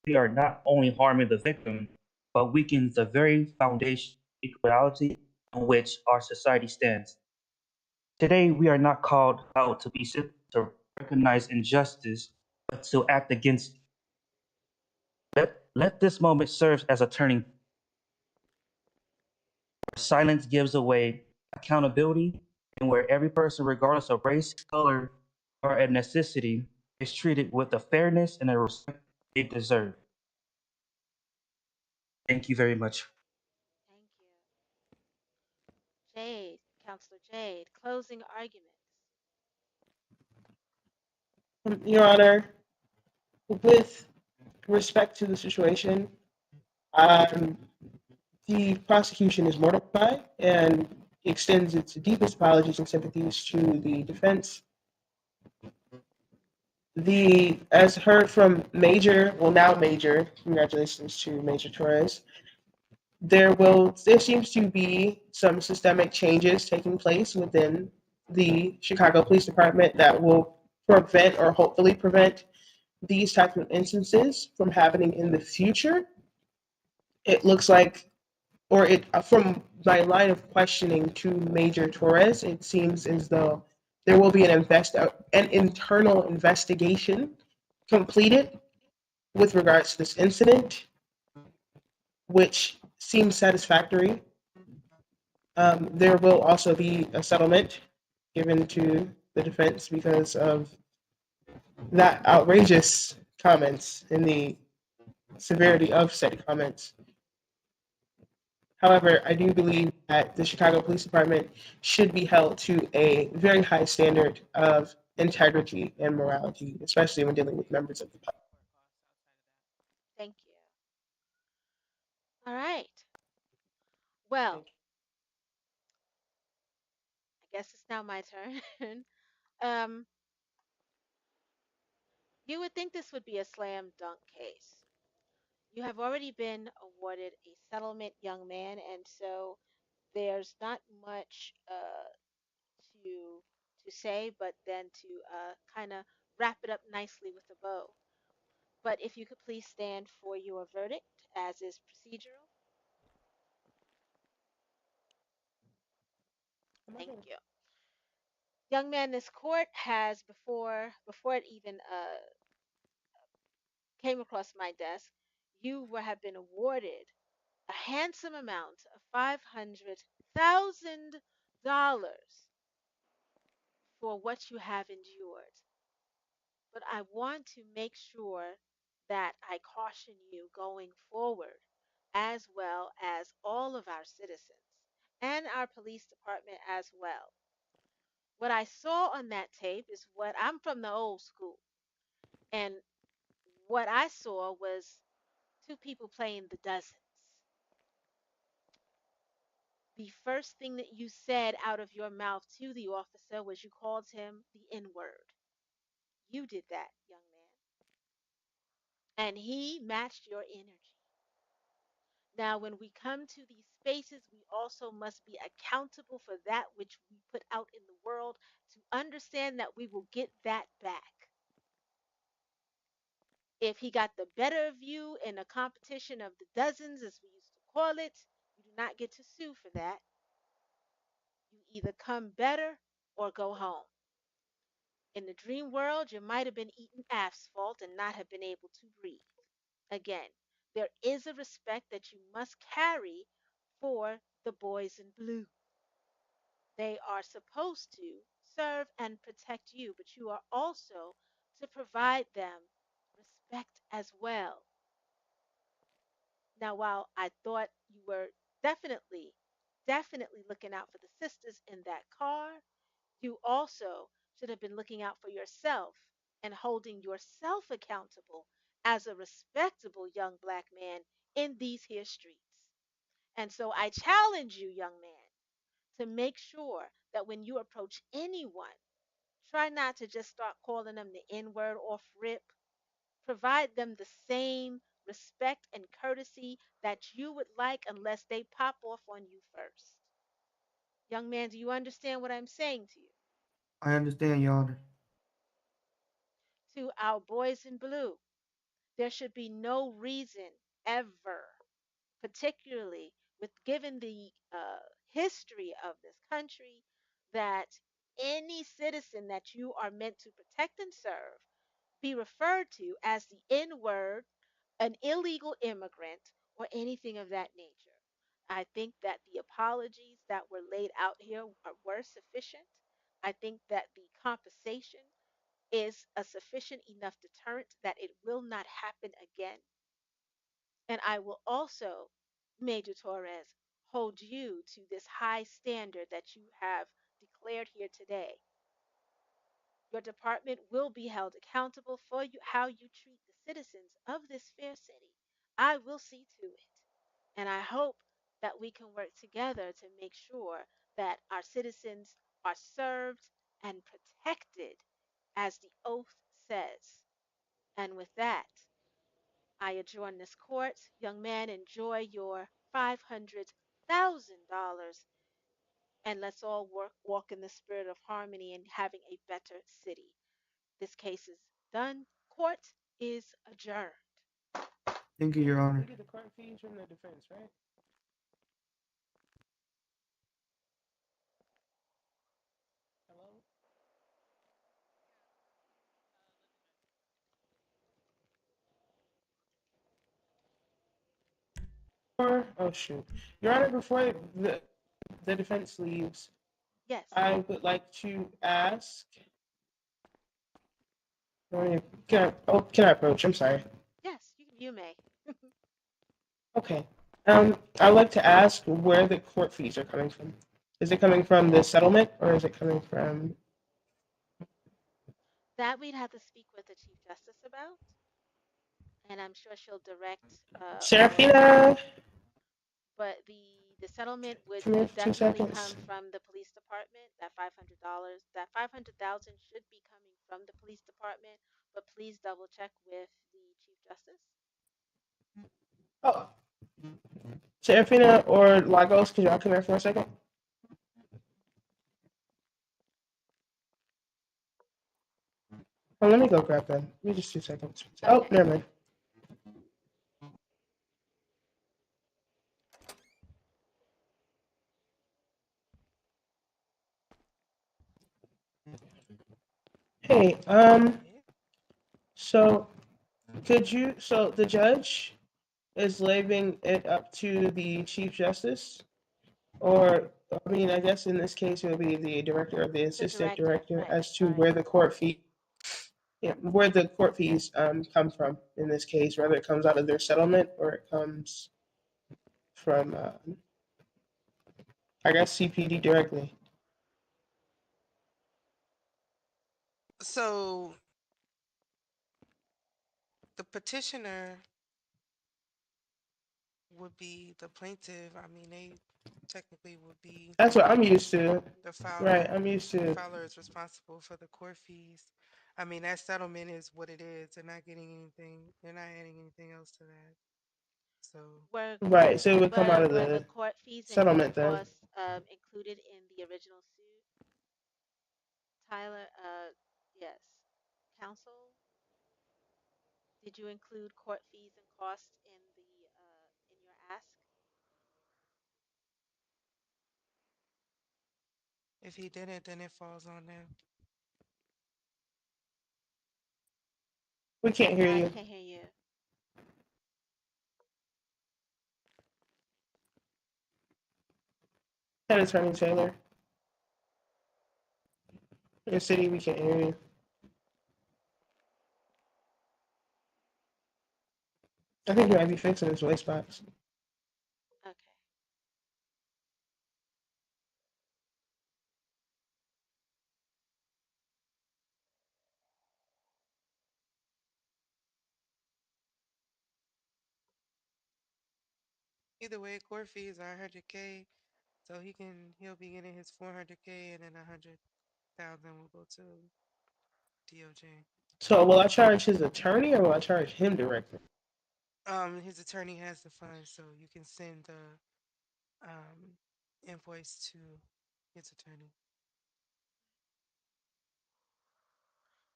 S5: we are not only harming the victim, but weakens the very foundation of equality on which our society stands. Today, we are not called out to to recognize injustice, but to act against it. Let this moment serve as a turning point. Silence gives away accountability, and where every person, regardless of race, color, or ethnicity, is treated with the fairness and the respect they deserve. Thank you very much.
S2: Thank you. Jade, Counselor Jade, closing arguments.
S4: Your Honor, with respect to the situation, the prosecution is mortified and extends its deepest apologies and sympathies to the defense. As heard from Major, congratulations to Major Torres, there seems to be some systemic changes taking place within the Chicago Police Department that will prevent or hopefully prevent these types of instances from happening in the future. It looks like, from my line of questioning to Major Torres, it seems as though there will be an internal investigation completed with regards to this incident, which seems satisfactory. There will also be a settlement given to the defense because of that outrageous comments and the severity of said comments. However, I do believe that the Chicago Police Department should be held to a very high standard of integrity and morality, especially when dealing with members of the public.
S2: Thank you. All right. Well, I guess it's now my turn. um, you would think this would be a slam dunk case. You have already been awarded a settlement, young man, and so there's not much to say, but then to kind of wrap it up nicely with a bow. But if you could please stand for your verdict, as is procedural. Thank you. Young man, this court has before it even came across my desk, have been awarded a handsome amount of $500,000 for what you have endured. But I want to make sure that I caution you going forward, as well as all of our citizens and our police department as well. What I saw on that tape is what I'm from the old school, and what I saw was two people playing the dozens. The first thing that you said out of your mouth to the officer was you called him the N word. You did that, young man. And he matched your energy. Now, when we come to these spaces, we also must be accountable for that which we put out in the world to understand that we will get that back. If he got the better of you in a competition of the dozens, as we used to call it, you do not get to sue for that. You either come better or go home. In the dream world, you might have been eating asphalt and not have been able to breathe. Again, there is a respect that you must carry for the boys in blue. They are supposed to serve and protect you, but you are also to provide them respect as well. Now, while I thought you were definitely, definitely looking out for the sisters in that car, you also should have been looking out for yourself and holding yourself accountable as a respectable young black man in these here streets. And so I challenge you, young man, to make sure that when you approach anyone, try not to just start calling them the N word off rip. Provide them the same respect and courtesy that you would like unless they pop off on you first. Young man, do you understand what I'm saying to you?
S8: I understand, Your Honor.
S2: To our boys in blue, there should be no reason ever, particularly with given the history of this country, that any citizen that you are meant to protect and serve be referred to as the N word, an illegal immigrant, or anything of that nature. I think that the apologies that were laid out here were sufficient. I think that the compensation is a sufficient enough deterrent that it will not happen again. And I will also, Major Torres, hold you to this high standard that you have declared here today. Your department will be held accountable for how you treat the citizens of this fair city. I will see to it. And I hope that we can work together to make sure that our citizens are served and protected as the oath says. And with that, I adjourn this court. Young man, enjoy your $500,000, and let's all walk in the spirit of harmony and having a better city. This case is done. Court is adjourned.
S8: Thank you, Your Honor.
S4: We get the court fees from the defense, right? Hello? Oh shoot. Your Honor, before the defense leaves,
S2: Yes.
S4: I would like to ask. Can I approach? I'm sorry.
S2: Yes, you may.
S4: Okay. I'd like to ask where the court fees are coming from. Is it coming from the settlement or is it coming from?
S2: That we'd have to speak with the Chief Justice about, and I'm sure she'll direct.
S4: Serafina.
S2: But the the settlement would
S4: Come here for 2
S2: definitely come
S4: seconds.
S2: from the police department. That $500, that 500,000 should be coming from the police department, but please double check with the Chief Justice.
S4: Oh, Serafina or Lagos, could y'all come here for a second? Oh, let me go grab them. Give me just 2 seconds. Oh,
S2: Okay.
S4: never mind. Hey, so so the judge is leaving it up to the Chief Justice, or, I mean, I guess in this case it would be the director or the assistant director
S2: right,
S4: as to
S2: right.
S4: where the court fees come from in this case, whether it comes out of their settlement or it comes from, I guess, CPD directly.
S12: So the petitioner would be the plaintiff. I mean, they technically would be
S4: That's what I'm used to.
S12: the filer.
S4: Right, I'm used
S12: The
S4: to.
S12: filer is responsible for the court fees. I mean, that settlement is what it is. They're not getting anything. They're not adding anything else to that. So
S4: Right, so it would come out of
S2: Were the
S4: the
S2: court fees and
S4: settlement
S2: court
S4: then.
S2: costs included in the original suit? Tyler, yes. Counsel, did you include court fees and costs in your ask?
S12: if he didn't, then it falls on them.
S4: We can't hear
S2: I
S4: you.
S2: can't hear you.
S4: Head Attorney Taylor. Your city, we can't hear you. I think you might be fixing his voice box.
S2: Okay.
S12: Either way, court fees are 100K, so he'll be getting his 400K, and then 100,000 will go to DOJ.
S4: So will I charge his attorney or will I charge him directly?
S12: His attorney has the funds, so you can send the invoice to his attorney.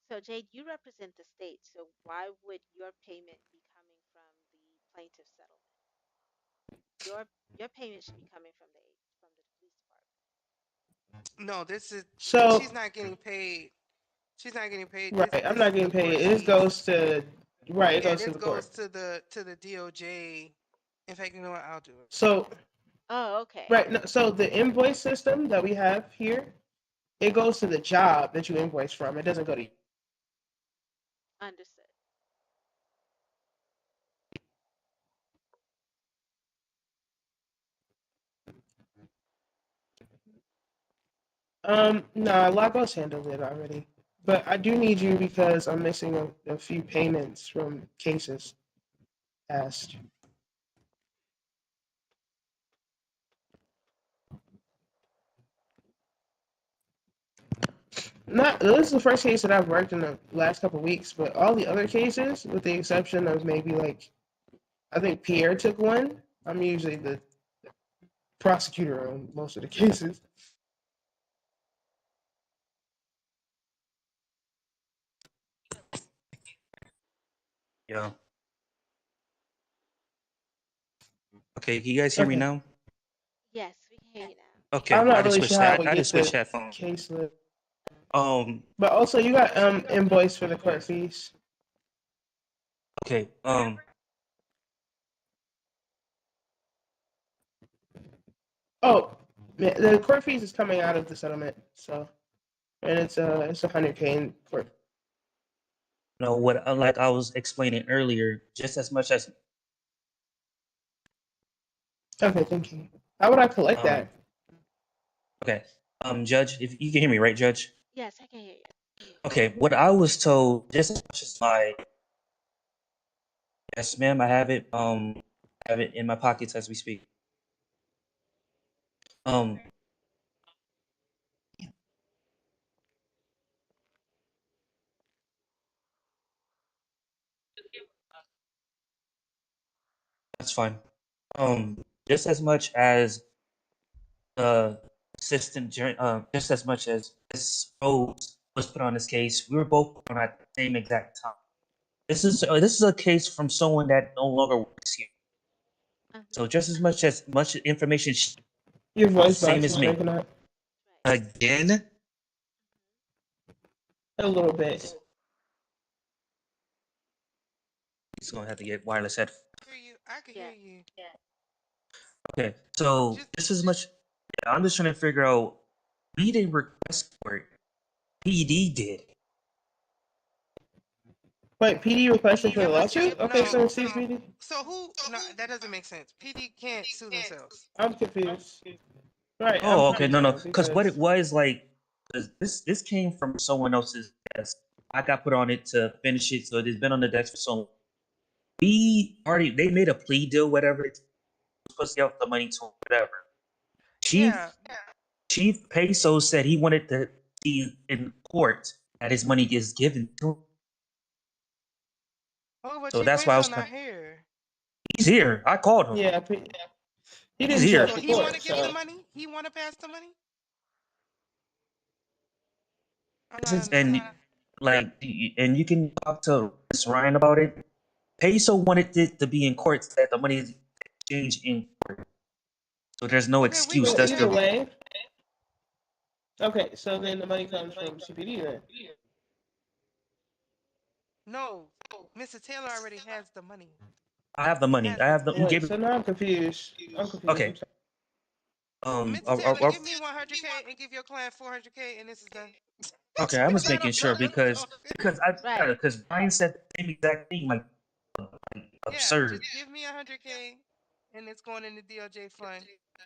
S2: So Jade, you represent the state, so why would your payment be coming from the plaintiff settlement? Your payment should be coming from the police department.
S12: No, this is
S4: So
S12: she's not getting paid. She's not getting paid.
S4: right, I'm not getting paid. This goes to right. It
S12: Yeah,
S4: goes to
S12: this
S4: the
S12: goes
S4: court.
S12: to the DOJ. In fact, you know what? I'll do it.
S4: So
S2: Oh, okay.
S4: right. No, so the invoice system that we have here, it goes to the job that you invoice from. It doesn't go to you.
S2: Understood.
S4: No, Lagos handled it already. But I do need you because I'm missing a few payments from cases asked. This is the first case that I've worked in the last couple of weeks, but all the other cases, with the exception of maybe like, I think Pierre took one. I'm usually the prosecutor on most of the cases.
S5: Yeah. Okay, can you guys hear me
S4: Okay.
S5: now?
S2: Yes, we can hear you now.
S5: Okay,
S4: I'm not
S5: I just
S4: really
S5: switched.
S4: sure how
S5: I
S4: we
S5: just
S4: get
S5: switched
S4: the
S5: headphones.
S4: case list.
S5: But
S4: also you got invoice for the court fees.
S5: Okay.
S4: Oh, yeah, the court fees is coming out of the settlement, so, and it's 100K in court.
S5: No, what like I was explaining earlier, just as much as
S4: Okay, thank you. How would I collect that?
S5: Okay. Judge, if you can hear me, right, Judge?
S2: Yes, I can hear you.
S5: Okay, what I was told, just as much as my yes, ma'am, I have it in my pockets as we speak. Um, that's fine. Just as much as the just as much as Miss Rose was put on this case, we were both put on at the same exact time. This is a case from someone that no longer works here. So just as much information,
S4: Your voice
S5: same
S4: box
S5: as
S4: is
S5: me.
S4: breaking up
S5: Again,
S4: a little bit.
S5: he's gonna have to get wireless headphones.
S12: Hear you. I can hear you.
S5: Okay, so
S12: Just
S5: just as much. Yeah, I'm just trying to figure out. We didn't request for it. PD did.
S4: Wait, PD requested for
S12: yeah,
S4: the
S12: but see,
S4: lawsuit? Okay, so
S12: no.
S4: it's PD.
S12: So who? No, that doesn't make sense. PD can't sue themselves.
S4: I'm confused. Right, I'm
S5: Oh, okay,
S4: confused
S5: no,
S4: now
S5: because what it
S4: because
S5: was like, 'cause this came from someone else's desk. I got put on it to finish it, so it has been on the desk for so long. They made a plea deal, whatever. It's supposed to get the money to whatever.
S12: Yeah.
S5: Chief Peso said he wanted to see in court that his money is given to him.
S12: Oh, but
S5: So
S12: Chief
S5: that's why I
S12: Peso
S5: was.
S12: not here.
S5: He's here. I called him.
S4: yeah, he
S5: He's
S4: didn't show
S5: here.
S4: up
S12: So
S4: to
S12: he want
S4: court.
S12: to give the
S4: So
S12: money. He want to pass the money. I'm not
S5: And
S12: understanding.
S5: like, and you can talk to Ms. Ryan about it. Peso wanted it to be in court so that the money is exchanged in court. So there's no
S12: Okay, we
S5: excuse.
S12: can
S4: well,
S12: do
S5: That's
S12: that.
S4: either
S5: the
S4: way. Okay, so then the money comes from CPD then.
S12: No, Mr. Taylor already has the money.
S5: I have the money.
S12: Has
S5: I
S12: the
S5: have the.
S12: money.
S5: He
S4: Wait,
S5: gave
S4: so
S5: it.
S4: now I'm confused. I'm confused.
S5: Okay.
S12: Mr. Taylor, give me 100K and give your client 400K, and this is done.
S5: Okay, I was
S12: I
S5: making
S12: don't
S5: sure
S12: know.
S5: because
S2: Right.
S5: because Brian said the same exact thing, like
S12: Yeah,
S5: absurd.
S12: just give me 100K, and it's going in the DOJ fund,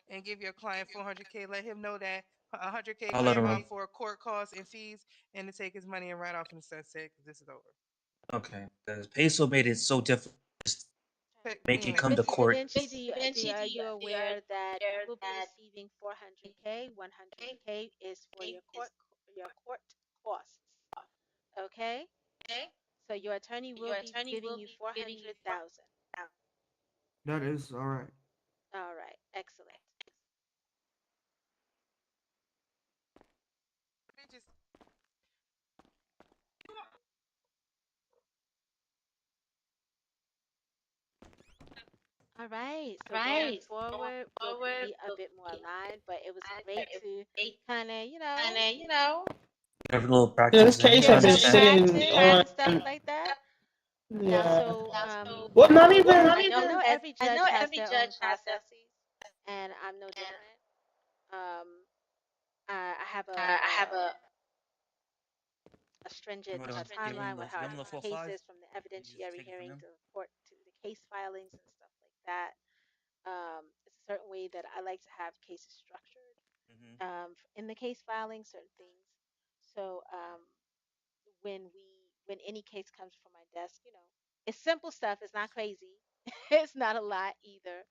S12: and give your client 400K. Let him know that 100K
S5: I'll let
S12: cleared
S5: him
S12: him
S5: know.
S12: for court costs and fees, and to take his money and write off in the sunset because this is over.
S5: Okay, because Peso made it so difficult just make it come to
S2: Mr. Da
S5: court.
S2: Vinci, are you aware that you will be receiving 400K? 100K is for your court costs. Okay? So your attorney will be giving you 400,000.
S8: That is all right.
S2: All right, excellent.
S12: Let me just
S2: All right. So going forward, we'll be a bit more aligned, but it was great to kind of,
S5: Have a little
S4: Yeah,
S5: practice
S4: this
S5: and
S4: case
S2: share
S4: had been
S2: some
S5: understand.
S4: sitting
S2: practice
S4: on.
S2: and stuff like that. Now,
S4: Yeah.
S2: so
S4: Well, not even.
S2: I know every judge has their own processes, and I'm no different. I have a stringent timeline with how I do my cases, from the evidentiary hearing to the court to the case filings and stuff like that. It's a certain way that I like to have cases structured. In the case filing, certain things. So when any case comes from my desk, it's simple stuff. It's not crazy. It's not a lot either,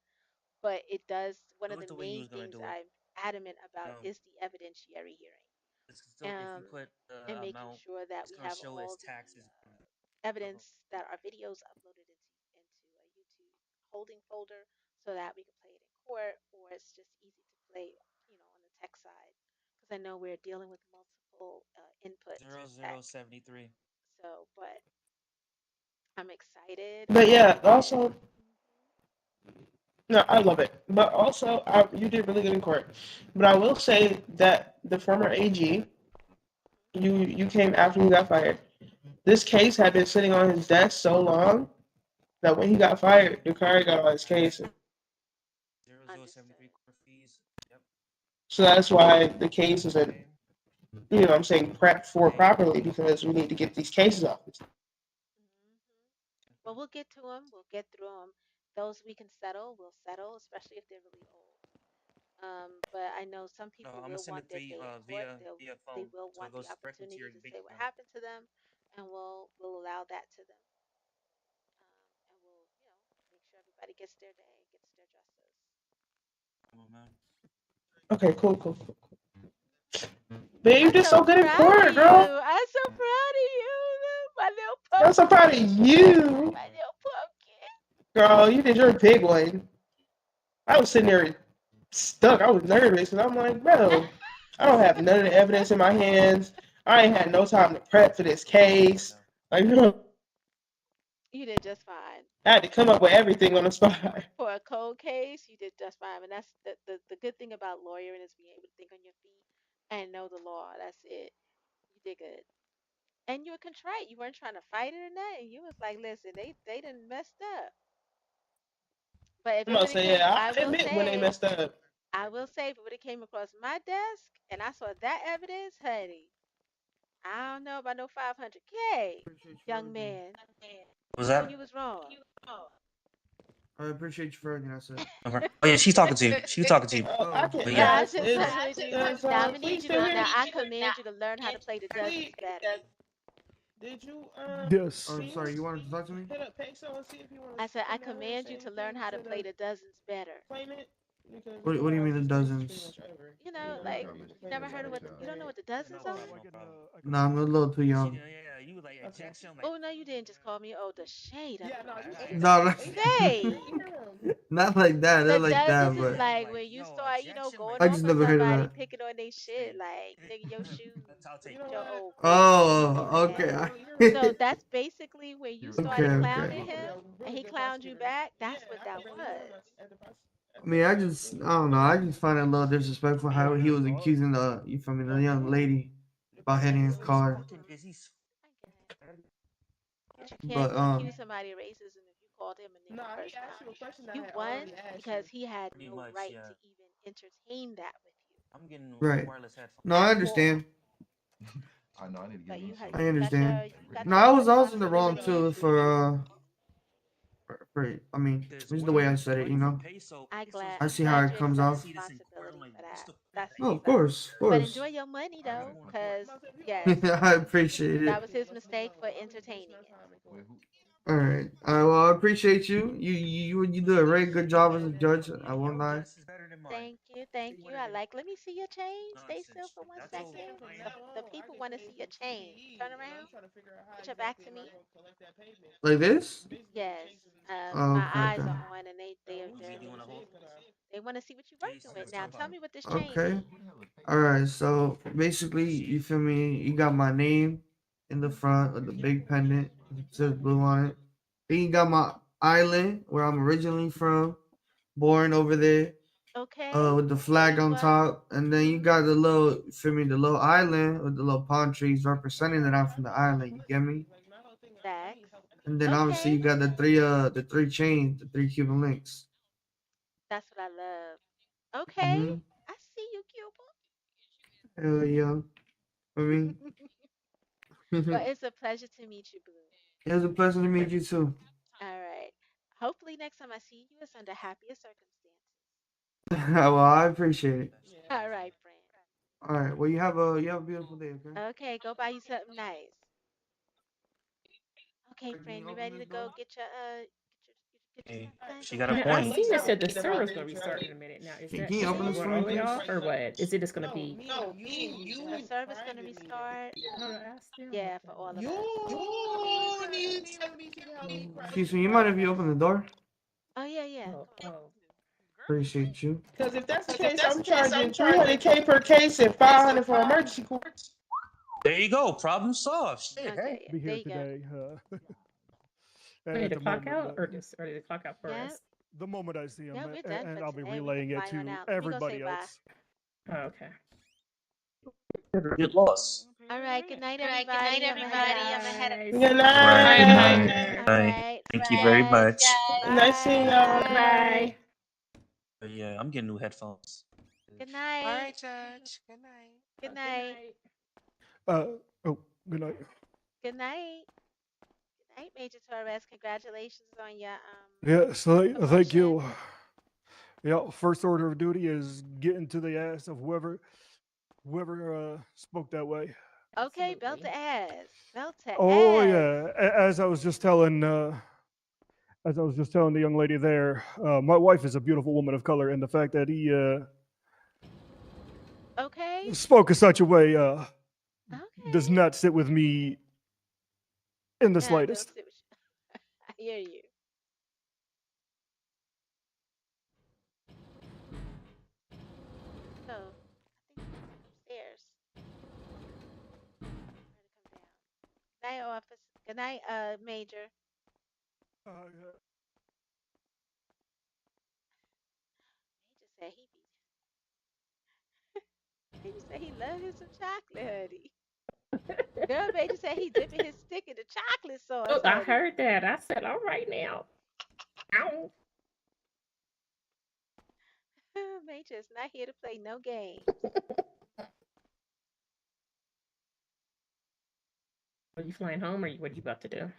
S2: but it does. One
S5: Do
S2: of
S5: it
S2: the
S5: the way you
S2: main
S5: was gonna
S2: things
S5: do it.
S2: I'm adamant about
S5: Um,
S2: is the evidentiary hearing,
S5: so if you put the
S2: and making
S5: amount,
S2: sure that
S5: it's
S2: we
S5: gonna
S2: have
S5: show
S2: all
S5: as
S2: the
S5: taxes.
S2: evidence, that our videos uploaded into a YouTube holding folder, so that we can play it in court, or it's just easy to play, on the tech side, because I know we're dealing with multiple inputs for tech.
S5: 0073.
S2: So, but I'm excited.
S4: But yeah, also,
S2: Mhm.
S4: no, I love it. But also, you did really good in court. But I will say that the former AG, you came after he got fired. This case had been sitting on his desk so long that when he got fired, Dukari got all his cases.
S5: 0073 court fees. Yep.
S4: So that's why the case isn't, I'm saying prepped for properly, because we need to get these cases off.
S2: Well, we'll get to them. We'll get through them. Those we can settle, we'll settle, especially if they're really old. But I know some
S5: No,
S2: people
S5: I'm gonna
S2: will
S5: send
S2: want
S5: it
S2: their day in court.
S5: via
S2: They
S5: phone,
S2: will
S5: so it
S2: want the
S5: goes directly to
S2: opportunity
S5: your
S2: to
S5: bank
S2: say what
S5: account.
S2: happened to them, and we'll allow that to them. And we'll make sure everybody gets their day, gets their justice.
S5: Come on, man.
S4: Okay, cool. Man, you
S2: I'm
S4: did
S2: so
S4: so good in
S2: proud
S4: court,
S2: of
S4: girl.
S2: you. I'm so proud of you, my little pumpkin.
S4: I'm so proud of you.
S2: My little pumpkin.
S4: Girl, you did your big one. I was sitting there stuck. I was nervous, and I'm like, bro, I don't have none of the evidence in my hands. I ain't had no time to prep for this case. Like,
S2: You did just fine.
S4: I had to come up with everything on the spot.
S2: For a cold case, you did just fine. And that's the good thing about lawyering is being able to think on your feet and know the law. That's it. You did good. And you were contrite. You weren't trying to fight it or nothing. You was like, listen, they done messed up. But if
S4: I'm
S2: it
S4: gonna
S2: would have
S4: say,
S2: came,
S4: yeah,
S2: I
S4: I
S2: will
S4: admit when they
S2: say,
S4: messed up.
S2: if it would have came across my desk and I saw that evidence, honey, I don't know about no 500K, young man.
S5: Was
S2: No,
S5: that?
S2: you was wrong.
S8: I appreciate you for everything I said.
S5: Okay. Oh yeah, she's talking to you. She's talking to you.
S4: Oh, I can
S5: But
S2: No,
S5: yeah.
S2: I'm
S4: ask.
S2: just
S4: Is,
S2: messing with you.
S4: is,
S2: Now I'm gonna
S4: please
S2: need you
S4: still
S2: to.
S4: hear
S2: Now
S4: me?
S2: I command you to learn how to play the dozens better.
S4: Did you
S11: Yes.
S8: I'm sorry, you wanted to talk to me?
S4: hit up Peso and see if you want
S2: I
S4: to
S2: said I
S4: come down and
S2: command
S4: say
S2: you to learn
S4: anything
S2: how to
S4: instead
S2: play
S4: of
S2: the dozens better.
S4: claim it? Because
S8: What do you mean the
S4: this case is
S8: dozens?
S4: pretty much over.
S2: You know,
S7: no
S2: like
S7: problem.
S2: you never heard of what you don't know what the dozens
S5: No
S2: are?
S5: problem. No problem.
S8: Nah, I'm a little too young.
S5: Yeah, you like
S4: Okay.
S5: Jackson. Like,
S2: Oh no, you didn't just call me. Oh, the shade of
S4: Yeah,
S2: it.
S4: no, you
S8: No, no.
S2: Shade.
S8: Not like that,
S2: The
S8: not like that,
S2: dozens is
S8: but
S2: like when you start, going
S8: I
S2: off
S8: just
S2: on
S8: never heard of
S2: somebody,
S8: that.
S2: picking on their shit, like nigga, your shoes,
S5: I'll take
S4: You know
S2: your
S4: what?
S2: old
S8: Oh,
S2: Gucci.
S8: okay.
S2: So that's basically when you
S8: Okay,
S2: started
S8: okay.
S2: clowning him and he clowned you back. That's what that was.
S8: I mean, I don't know. I just find it a little disrespectful how he was accusing the young lady about hitting his car.
S2: But you
S8: But
S2: can't accuse somebody of racism if you called him a nigga
S4: Nah, he
S2: first
S4: asked you a
S2: round.
S4: question that I
S2: You
S4: had
S2: won
S4: already asked
S2: because
S4: you.
S2: he had
S5: Pretty
S2: no
S5: much,
S2: right
S5: yeah.
S2: to even entertain that with you.
S5: I'm getting
S8: Right.
S5: wireless headphones.
S8: No, I understand.
S7: I know I need to
S2: But
S7: get
S2: you
S7: loose.
S2: had
S8: I understand.
S2: you got
S8: No,
S2: your
S8: I
S2: own
S8: was also in the wrong too
S2: responsibilities.
S8: for I mean, this is the way I said it, you know.
S2: I'm
S8: I see how
S2: glad
S8: it
S2: you
S8: comes
S2: accept
S8: off.
S2: responsibility for that. That's
S8: Oh,
S2: what's
S8: of
S2: up.
S8: course, of
S2: But
S8: course.
S2: enjoy your money though, cause
S8: I
S2: yes,
S8: appreciate it.
S2: that was his mistake for entertaining it.
S7: Wait, who?
S8: All right. Well, I appreciate you. You do a very good job as a judge. I won't lie.
S2: Thank you, thank you. Let me see your chain. Stay still for 1 second. The people want to see your chain. Turn around. Put your back to me.
S8: Like this?
S2: Yes.
S8: Oh,
S2: My
S8: okay,
S2: eyes
S8: okay.
S2: are on and they observing. They want to see what you're working with. Now tell me what this chain
S8: Okay.
S2: means.
S8: All right. So basically, you feel me? You got my name in the front with the big pendant. It says blue on it. Then you got my island where I'm originally from, born over there.
S2: Okay.
S8: With the flag on
S2: What?
S8: top, and then you got the little, feel me, the little island with the little palm trees representing that I'm from the island. You get me?
S2: Facts.
S8: And then obviously you got the three chains, the 3 Cuban links.
S2: That's what I love. Okay.
S8: Mhm.
S2: I see you, Cuba.
S8: Hell yeah. I mean,
S2: Well,
S8: it
S2: it's a pleasure to meet you, Blue.
S8: was a pleasure to meet you too.
S2: All right. Hopefully next time I see you, it's under happier circumstances.
S8: Well, I appreciate it.
S2: All right, friend.
S8: All right. Well, you have a beautiful day. Okay.
S2: Okay, go buy you something nice. Okay,
S8: Can
S2: friend,
S8: you
S2: you
S8: open
S2: ready
S8: this
S2: to go
S8: door?
S2: get your
S5: Hey,
S2: stuff done?
S5: she got
S2: Go
S5: a
S2: ahead.
S1: I
S5: point.
S1: see it said the server's gonna restart in a minute. Now is
S8: Can you open
S1: that
S8: this
S1: going
S8: for
S1: all
S8: me,
S1: the way
S8: please?
S1: off or what? Is it just gonna be?
S4: No, you.
S2: The service gonna restart.
S1: No, no, ask them
S2: Yeah,
S1: about
S2: for
S1: that.
S2: all of
S4: You
S2: us.
S4: need to be how we
S8: Excuse me. You mind if you open the door?
S2: Oh yeah, yeah.
S1: Oh, oh.
S8: Appreciate you.
S4: Because if that's the case, I'm charging 300K per case and 500 for emergency court.
S5: There you go. Problem solved. Shit, hey.
S2: Okay,
S11: Be
S2: there
S11: here
S2: you go.
S11: today.
S1: Ready
S11: At
S1: to
S11: the
S1: clock
S11: moment,
S1: out or just ready to clock out for
S2: Yeah.
S1: us?
S11: the moment I see him,
S2: Yeah, we're done
S11: and
S2: for
S11: I'll be
S2: today. We can
S11: relaying it
S2: fly on
S11: to
S2: out. Let me go say
S11: everybody
S2: bye.
S11: else.
S1: Oh, okay.
S5: Get lost.
S2: All right. Good night, everybody. I'm gonna head out.
S4: Good
S5: All
S4: night.
S5: right.
S2: All
S5: Bye.
S2: right.
S5: Thank you very much.
S4: Nice seeing y'all.
S2: Bye.
S5: But yeah, I'm getting new headphones.
S2: Good
S12: All
S2: night.
S12: right, Judge. Good night.
S2: Good night.
S11: Oh, good night.
S2: Good night. Good night, Major Torres. Congratulations on your
S11: Yes, thank
S2: promotion.
S11: you. Yeah, first order of duty is getting to the ass of whoever spoke that way.
S2: Okay, belt to ass. Belt to
S11: Oh
S2: ass.
S11: yeah, as I was just telling the young lady there, my wife is a beautiful woman of color, and the fact that
S2: Okay.
S11: spoke in such a way does
S2: Okay.
S11: not sit with me in the
S2: Yeah, don't
S11: slightest.
S2: sit with you. I hear you. So, I think he's upstairs. Ready to come down. Good night, office. Good night, Major. Major said he be. Major said he love his some chocolate, honey. Girl, Major said he dipping his stick in the chocolate sauce,
S1: Oh, I
S2: honey.
S1: heard that. I said, all right now. Ow.
S2: Major is not here to play no games.
S1: Are you flying home or what are you about to do?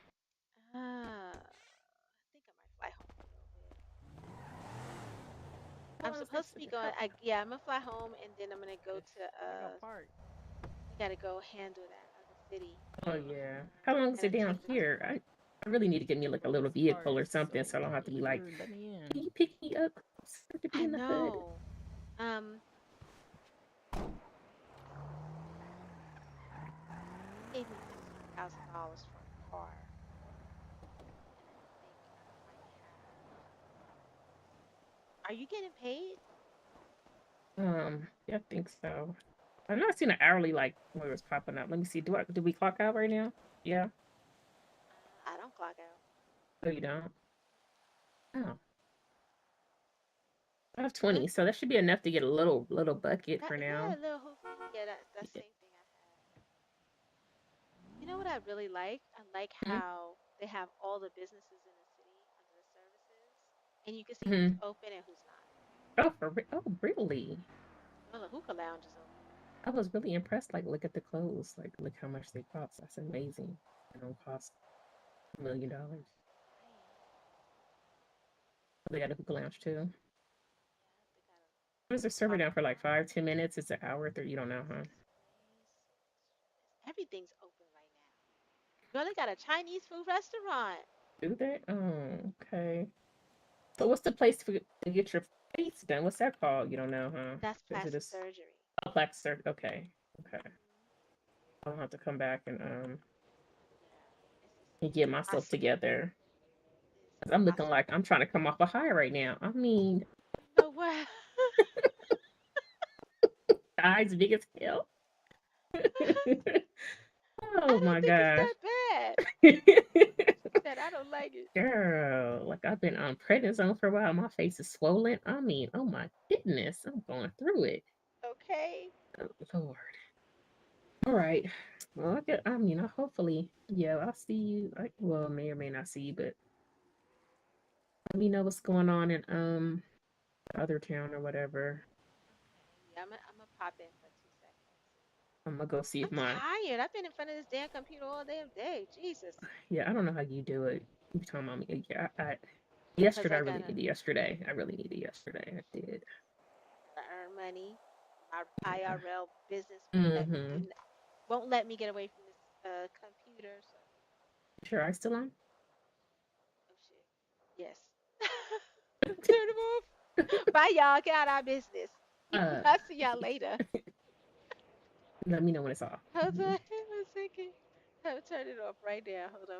S2: I think I might fly home a little bit.
S1: Oh,
S2: I'm supposed to be going. Yeah, I'm gonna fly home and then I'm gonna go to. We gotta go handle that other city.
S1: Oh yeah. How long is
S2: And
S1: it down here? I really need to get me like a little vehicle or something so I don't have to be like, can you pick me up? I'm scared to be
S2: I
S1: in the hood.
S2: know. Gave me $15,000 for a car, and I think I might have. Are you getting paid?
S1: Yeah, I think so. I've not seen an hourly like where it's popping up. Let me see. Do we clock out right now? Yeah.
S2: I don't clock out.
S1: Oh, you don't? Oh. I have 20, so that should be enough to get a little bucket for now.
S2: Yeah, a little hoopty. Yeah, that's the same thing I had. You know what I really like? I like how they have all the businesses in the city under the services, and you can see who's open and who's not.
S1: Oh, really?
S2: Well, the hookah lounge is open.
S1: I was really impressed. Like, look at the clothes. Like, look how much they cost. That's amazing. They don't cost $1 million. They got a hookah lounge too. What is their server down for like 5-10 minutes? It's an hour, 30. You don't know, huh?
S2: Everything's open right now. Girl, they got a Chinese food restaurant.
S1: Do they? Oh, okay. So what's the place to get your face done? What's that called? You don't know, huh?
S2: That's plastic surgery.
S1: Oh, plastic surgery. Okay. Okay. I'll have to come back and get myself together. I'm looking like I'm trying to come off a high right now. I mean,
S2: no way.
S1: eyes big as hell. Oh my god.
S2: That I don't like it.
S1: Girl, like I've been on prednisone for a while. My face is swollen. I mean, oh my goodness, I'm going through it.
S2: Okay.
S1: Oh, Lord. All right. Well, I mean, hopefully, yeah, I'll see you. Well, may or may not see you, but let me know what's going on in the other town or whatever.
S2: Yeah, I'm gonna pop in for 2 seconds.
S1: I'm gonna go see if
S2: I'm tired. I've been in front of this damn computer all damn day. Jesus.
S1: Yeah, I don't know how you do it. You talking about me? Yeah, yesterday I really needed yesterday. I really needed yesterday. I did.
S2: I earn money. My IRL business won't let me get away from this computer. So.
S1: Sure, I still on?
S2: Oh shit. Yes. Turn them off. Bye, y'all. Get out of our business. I'll see y'all later.
S1: Let me know when it's off.
S2: Hold on. 1 second. I'll turn it off right now. Hold on.